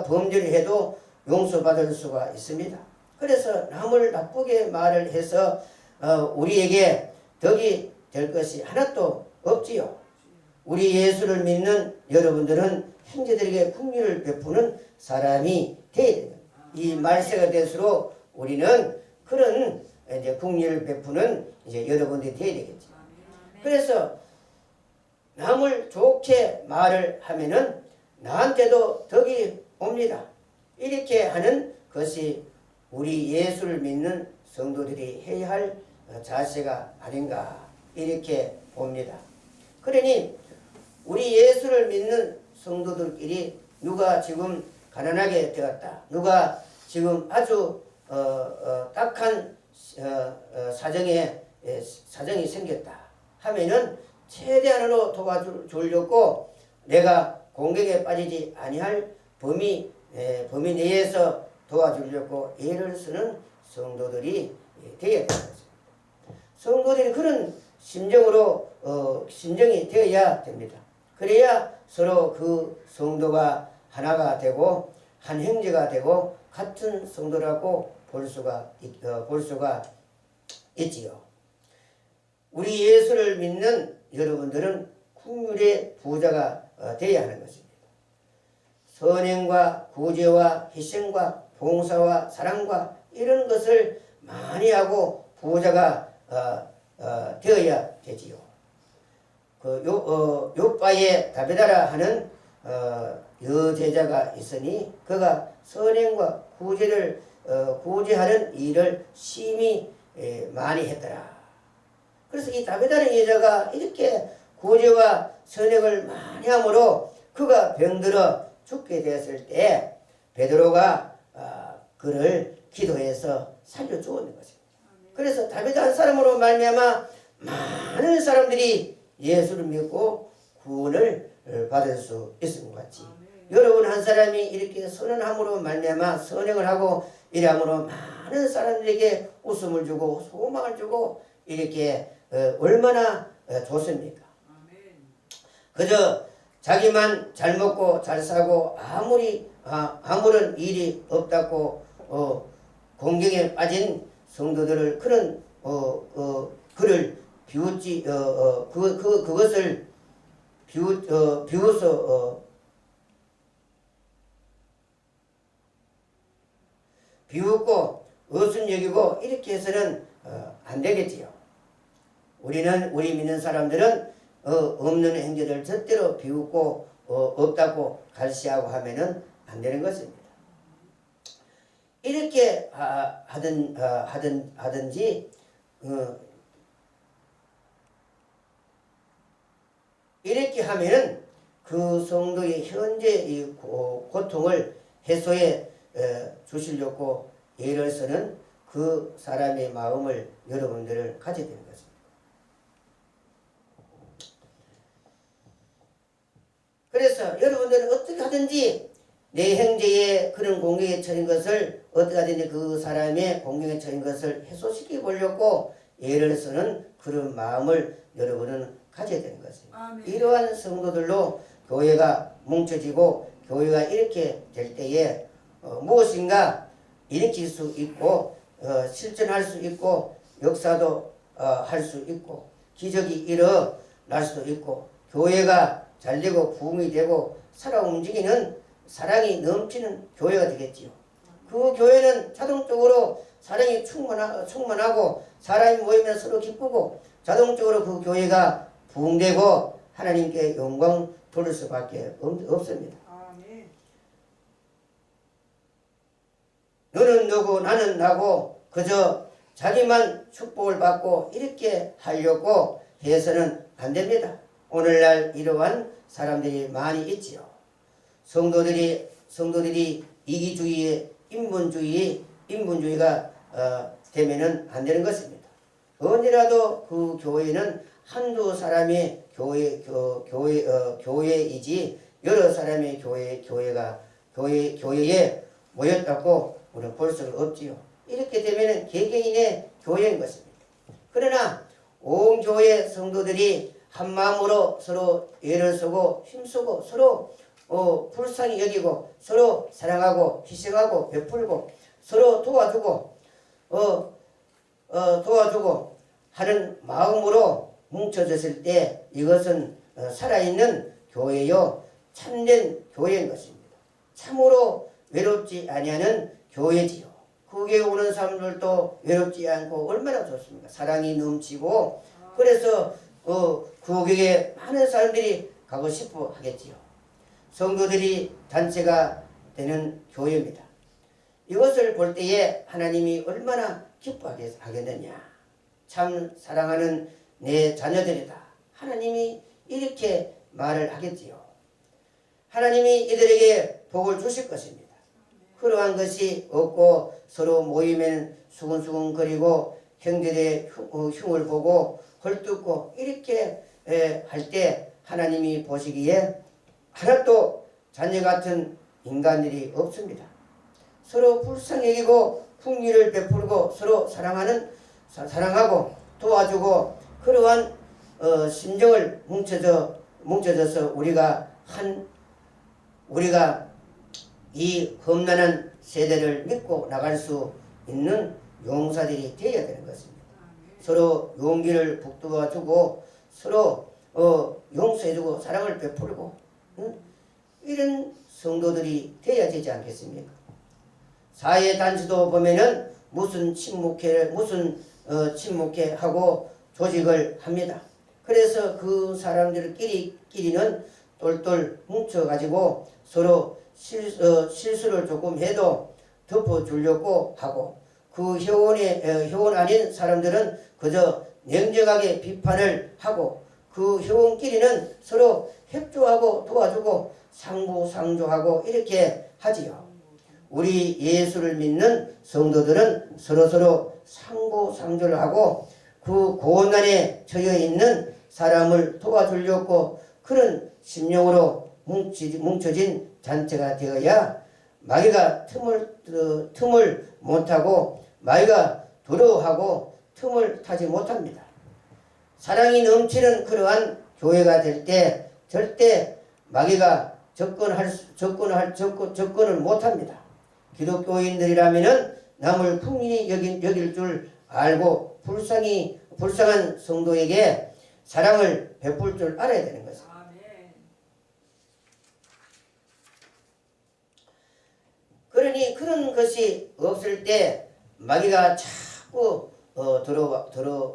범죄를 해도 용서받을 수가 있습니다. 그래서 남을 나쁘게 말을 해서 우리에게 덕이 될 것이 하나도 없지요. 우리 예수를 믿는 여러분들은 형제들에게 국률을 베푸는 사람이 되어야 됩니다. 이 말세가 될수록 우리는 그런 이제 국률을 베푸는 이제 여러분들이 되어야 되겠죠. 그래서 남을 좋게 말을 하면은 나한테도 덕이 옵니다. 이렇게 하는 것이 우리 예수를 믿는 성도들이 해야 할 자세가 아닌가 이렇게 봅니다. 그러니 우리 예수를 믿는 성도들끼리 누가 지금 가난하게 되었다. 누가 지금 아주 딱한 사정이 생겼다 하면은 최대한으로 도와주려고 내가 공격에 빠지지 아니할 범위 내에서 도와주려고 애를 쓰는 성도들이 되어야 됩니다. 성도들이 그런 심정이 되어야 됩니다. 그래야 서로 그 성도가 하나가 되고 한 형제가 되고 같은 성도라고 볼 수가 있지요. 우리 예수를 믿는 여러분들은 국률의 부자가 되어야 하는 것입니다. 선행과 구제와 희생과 봉사와 사랑과 이런 것을 많이 하고 부자가 되어야 되지요. 요바에 다베다라 하는 여제자가 있으니 그가 선행과 구제를 구제하는 일을 심히 많이 했더라. 그래서 이 다베다는 여자가 이렇게 구제와 선행을 많이 함으로 그가 병들어 죽게 되었을 때 베드로가 그를 기도해서 살려주었는 것입니다. 그래서 다베다 한 사람으로 말미암아 많은 사람들이 예수를 믿고 구원을 받을 수 있은 것 같이 여러분 한 사람이 이렇게 선언함으로 말미암아 선행을 하고 이함으로 많은 사람들에게 웃음을 주고 소망을 주고 이렇게 얼마나 좋습니까? 그저 자기만 잘 먹고 잘 사고 아무런 일이 없다고 공경에 빠진 성도들을 그런 그를 비웃지 그것을 비웃어 비웃고 어순 여기고 이렇게 해서는 안 되겠지요. 우리 믿는 사람들은 없는 행제를 절대로 비웃고 없다고 갈시하고 하면은 안 되는 것입니다. 이렇게 하든지 이렇게 하면은 그 성도의 현재 이 고통을 해소해 주시려고 예를서는 그 사람의 마음을 여러분들을 가져야 되는 것입니다. 그래서 여러분들은 어떻게 하든지 내 형제의 그런 공경에 처린 것을 어떻게 하든지 그 사람의 공경에 처린 것을 해소시켜 보려고 예를서는 그런 마음을 여러분은 가져야 되는 것입니다. 아멘. 이러한 성도들로 교회가 뭉쳐지고 교회가 이렇게 될 때에 무엇인가 일으킬 수 있고 실천할 수 있고 역사도 할 수 있고 기적이 일어날 수도 있고 교회가 잘되고 부흥이 되고 살아 움직이는 사랑이 넘치는 교회가 되겠지요. 그 교회는 자동적으로 사랑이 충만하고 사람이 모이면 서로 기쁘고 자동적으로 그 교회가 부흥되고 하나님께 영광 돌릴 수밖에 없습니다. 아멘. 너는 너고 나는 나고 그저 자기만 축복을 받고 이렇게 하려고 해서는 안 됩니다. 오늘날 이러한 사람들이 많이 있지요. 성도들이 이기주의에 인분주의가 되면은 안 되는 것입니다. 언제라도 그 교회는 한두 사람의 교회이지 여러 사람의 교회에 모였다고 우리는 볼 수가 없지요. 이렇게 되면은 개개인의 교회인 것입니다. 그러나 온 교회 성도들이 한 마음으로 서로 애를 쓰고 힘쓰고 서로 불쌍히 여기고 서로 사랑하고 희생하고 베풀고 서로 도와주고 하는 마음으로 뭉쳐졌을 때 이것은 살아있는 교회요 참된 교회인 것입니다. 참으로 외롭지 아니하는 교회지요. 그게 오는 사람들도 외롭지 않고 얼마나 좋습니까? 사랑이 넘치고 그래서 그 교회에 많은 사람들이 가고 싶어 하겠지요. 성도들이 단체가 되는 교회입니다. 이것을 볼 때에 하나님이 얼마나 기뻐하겠느냐. 참 사랑하는 내 자녀들이다. 하나님이 이렇게 말을 하겠지요. 하나님이 이들에게 복을 주실 것입니다. 그러한 것이 없고 서로 모이면 수근수근거리고 형제의 흉을 보고 헐뜯고 이렇게 할 때 하나님이 보시기에 하나도 자녀 같은 인간들이 없습니다. 서로 불쌍히 여기고 풍미를 베풀고 서로 사랑하고 도와주고 그러한 심정을 뭉쳐져서 우리가 이 험난한 세대를 믿고 나갈 수 있는 용사들이 되어야 되는 것입니다. 서로 용기를 북돋아주고 서로 용서해주고 사랑을 베풀고 이런 성도들이 되어야 되지 않겠습니까? 사회단체도 보면은 무슨 친목회 하고 조직을 합니다. 그래서 그 사람들끼리는 똘똘 뭉쳐가지고 서로 실수를 조금 해도 덮어주려고 하고, 그 회원 아닌 사람들은 그저 냉정하게 비판을 하고, 그 회원끼리는 서로 협조하고 도와주고 상부상조하고 이렇게 하지요. 우리 예수를 믿는 성도들은 서로서로 상부상조를 하고 그 고난에 처해 있는 사람을 도와주려고 그런 심령으로 뭉쳐진 단체가 되어야 마귀가 틈을 못하고 마귀가 두려워하고 틈을 타지 못합니다. 사랑이 넘치는 그러한 교회가 될 때 절대 마귀가 접근을 못합니다. 기독교인들이라면은 남을 풍인히 여길 줄 알고 불쌍한 성도에게 사랑을 베풀 줄 알아야 되는 것입니다. 그러니 그런 것이 없을 때 마귀가 자꾸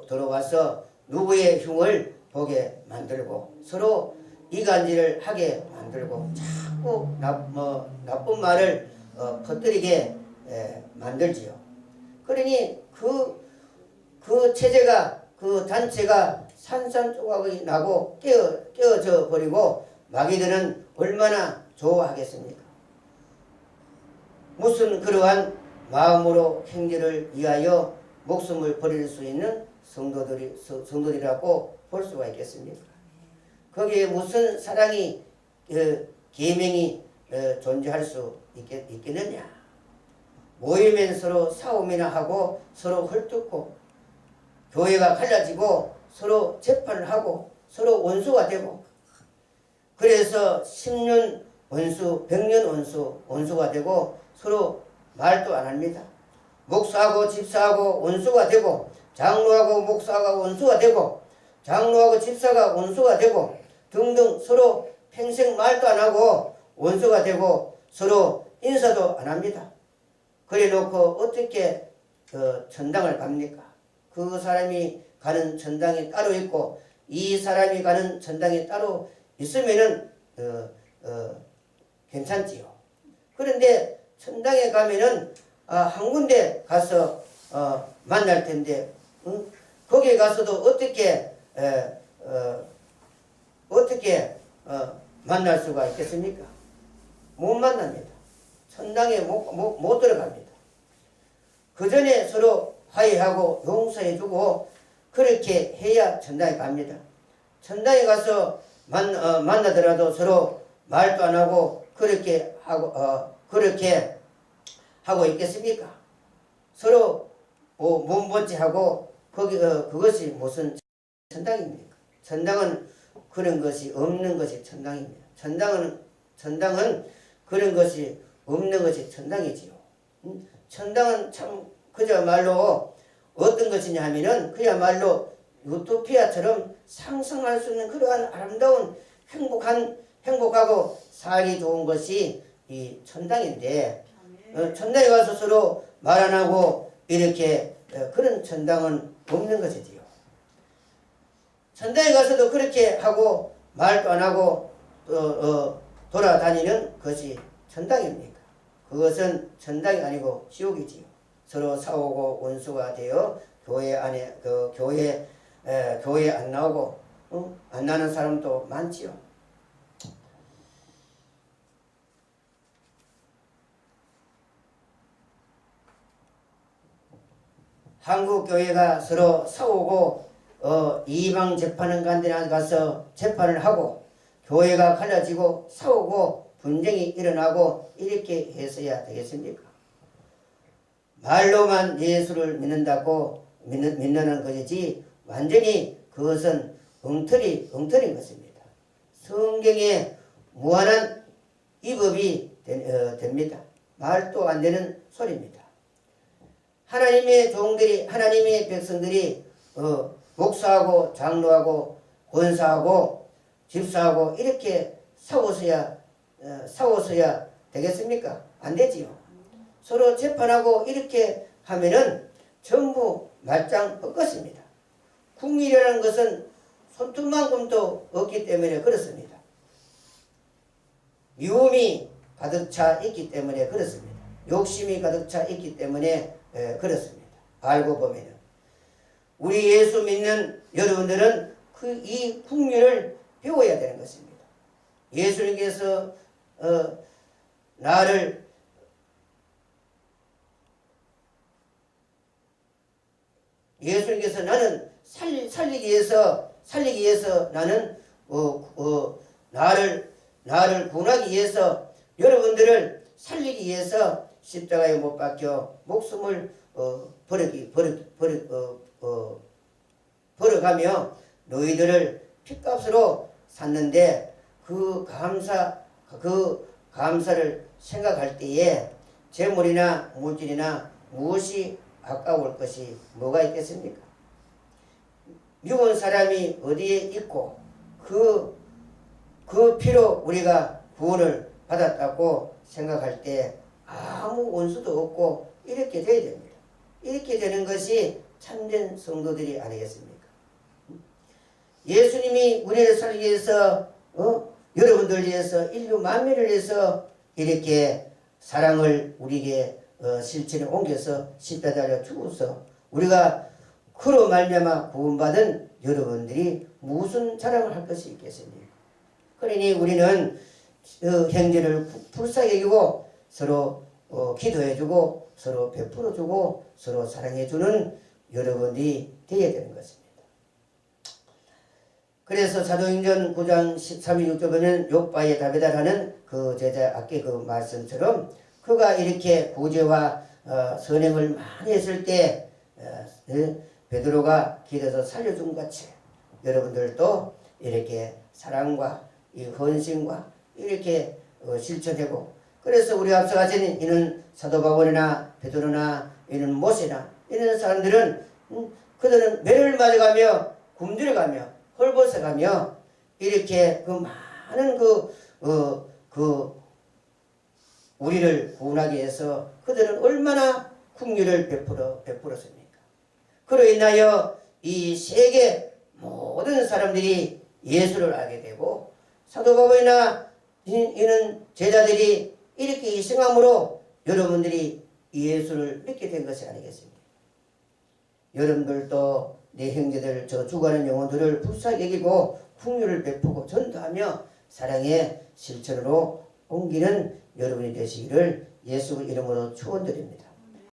들어와서 누구의 흉을 보게 만들고 서로 이간질을 하게 만들고 자꾸 나쁜 말을 퍼뜨리게 만들지요. 그러니 그 체제가 그 단체가 산산조각이 나고 깨어져 버리고 마귀들은 얼마나 좋아하겠습니까? 무슨 그러한 마음으로 행제를 위하여 목숨을 버릴 수 있는 성도들이라고 볼 수가 있겠습니까? 거기에 무슨 사랑이 계명이 존재할 수 있겠느냐? 모이면 서로 싸움이나 하고 서로 헐뜯고 교회가 갈라지고 서로 재판을 하고 서로 원수가 되고, 그래서 10년 원수 100년 원수가 되고 서로 말도 안 합니다. 목사하고 집사하고 원수가 되고 장로하고 목사가 원수가 되고 장로하고 집사가 원수가 되고 등등 서로 평생 말도 안 하고 원수가 되고 서로 인사도 안 합니다. 그래 놓고 어떻게 천당을 갑니까? 그 사람이 가는 천당이 따로 있고 이 사람이 가는 천당이 따로 있으면은 괜찮지요. 그런데 천당에 가면은 한 군데 가서 만날 텐데 거기에 가서도 어떻게 만날 수가 있겠습니까? 못 만납니다. 천당에 못 들어갑니다. 그 전에 서로 화해하고 용서해주고 그렇게 해야 천당에 갑니다. 천당에 가서 만나더라도 서로 말도 안 하고 그렇게 하고 있겠습니까? 서로 몸보지하고 그것이 무슨 천당입니까? 천당은 그런 것이 없는 것이 천당입니다. 천당은 그런 것이 없는 것이 천당이지요. 천당은 참 그야말로 어떤 것이냐 하면은 그야말로 유토피아처럼 상상할 수 있는 그러한 아름다운 행복하고 살기 좋은 것이 이 천당인데 천당에 가서 서로 말 안 하고 이렇게 그런 천당은 없는 것이지요. 천당에 가서도 그렇게 하고 말도 안 하고 돌아다니는 것이 천당입니까? 그것은 천당이 아니고 지옥이지요. 서로 싸우고 원수가 되어 교회 안에 교회 안 나오고 안 나는 사람도 많지요. 한국 교회가 서로 싸우고 이방 재판은 간 데 가서 재판을 하고 교회가 갈라지고 싸우고 분쟁이 일어나고 이렇게 해서야 되겠습니까? 말로만 예수를 믿는다고 믿는 것이지 완전히 그것은 엉터리인 것입니다. 성경에 무한한 위법이 됩니다. 말도 안 되는 소리입니다. 하나님의 종들이 하나님의 백성들이 목사하고 장로하고 권사하고 집사하고 이렇게 싸워서야 되겠습니까? 안 되지요. 서로 재판하고 이렇게 하면은 전부 말짱 꺾었습니다. 국률이라는 것은 손톱만큼도 없기 때문에 그렇습니다. 미움이 가득 차 있기 때문에 그렇습니다. 욕심이 가득 차 있기 때문에 그렇습니다. 알고 보면은 우리 예수 믿는 여러분들은 이 국률을 배워야 되는 것입니다. 예수님께서 나는 살리기 위해서 나는 나를 구원하기 위해서 여러분들을 살리기 위해서 십자가에 못 박혀 목숨을 벌어가며 너희들을 핏값으로 샀는데 그 감사를 생각할 때에 재물이나 물질이나 무엇이 아까울 것이 뭐가 있겠습니까? 죽은 사람이 어디에 있고 그 피로 우리가 구원을 받았다고 생각할 때 아무 원수도 없고 이렇게 돼야 됩니다. 이렇게 되는 것이 참된 성도들이 아니겠습니까? 예수님이 우리를 살기 위해서 여러분들 위해서 인류 만민을 위해서 이렇게 사랑을 우리에게 실천에 옮겨서 십자가에 달려 죽어서 우리가 그로 말미암아 구원받은 여러분들이 무슨 자랑을 할 것이 있겠습니까? 그러니 우리는 형제를 불쌍히 여기고 서로 기도해주고 서로 베풀어주고 서로 사랑해주는 여러분들이 되어야 되는 것입니다. 그래서 사도행전 9장 13절 6절 보면 욥바의 답에다라는 그 제자 아까 그 말씀처럼 그가 이렇게 구제와 선행을 많이 했을 때 베드로가 길에서 살려준 같이 여러분들도 이렇게 사랑과 이 헌신과 이렇게 실천하고 그래서 우리 앞서 가진 이는 사도 바울이나 베드로나 이는 모세나 이런 사람들은 그들은 매를 맞아가며 굶주려가며 헐벗어가며 이렇게 그 많은 우리를 구원하기 위해서 그들은 얼마나 국률을 베풀었습니까? 그로 인하여 이 세계 모든 사람들이 예수를 알게 되고 사도 바울이나 이는 제자들이 이렇게 희생함으로 여러분들이 예수를 믿게 된 것이 아니겠습니까? 여러분들도 내 형제들 저 죽어가는 영혼들을 불쌍히 여기고 국률을 베푸고 전도하며 사랑의 실천으로 옮기는 여러분이 되시기를 예수 이름으로 축원드립니다.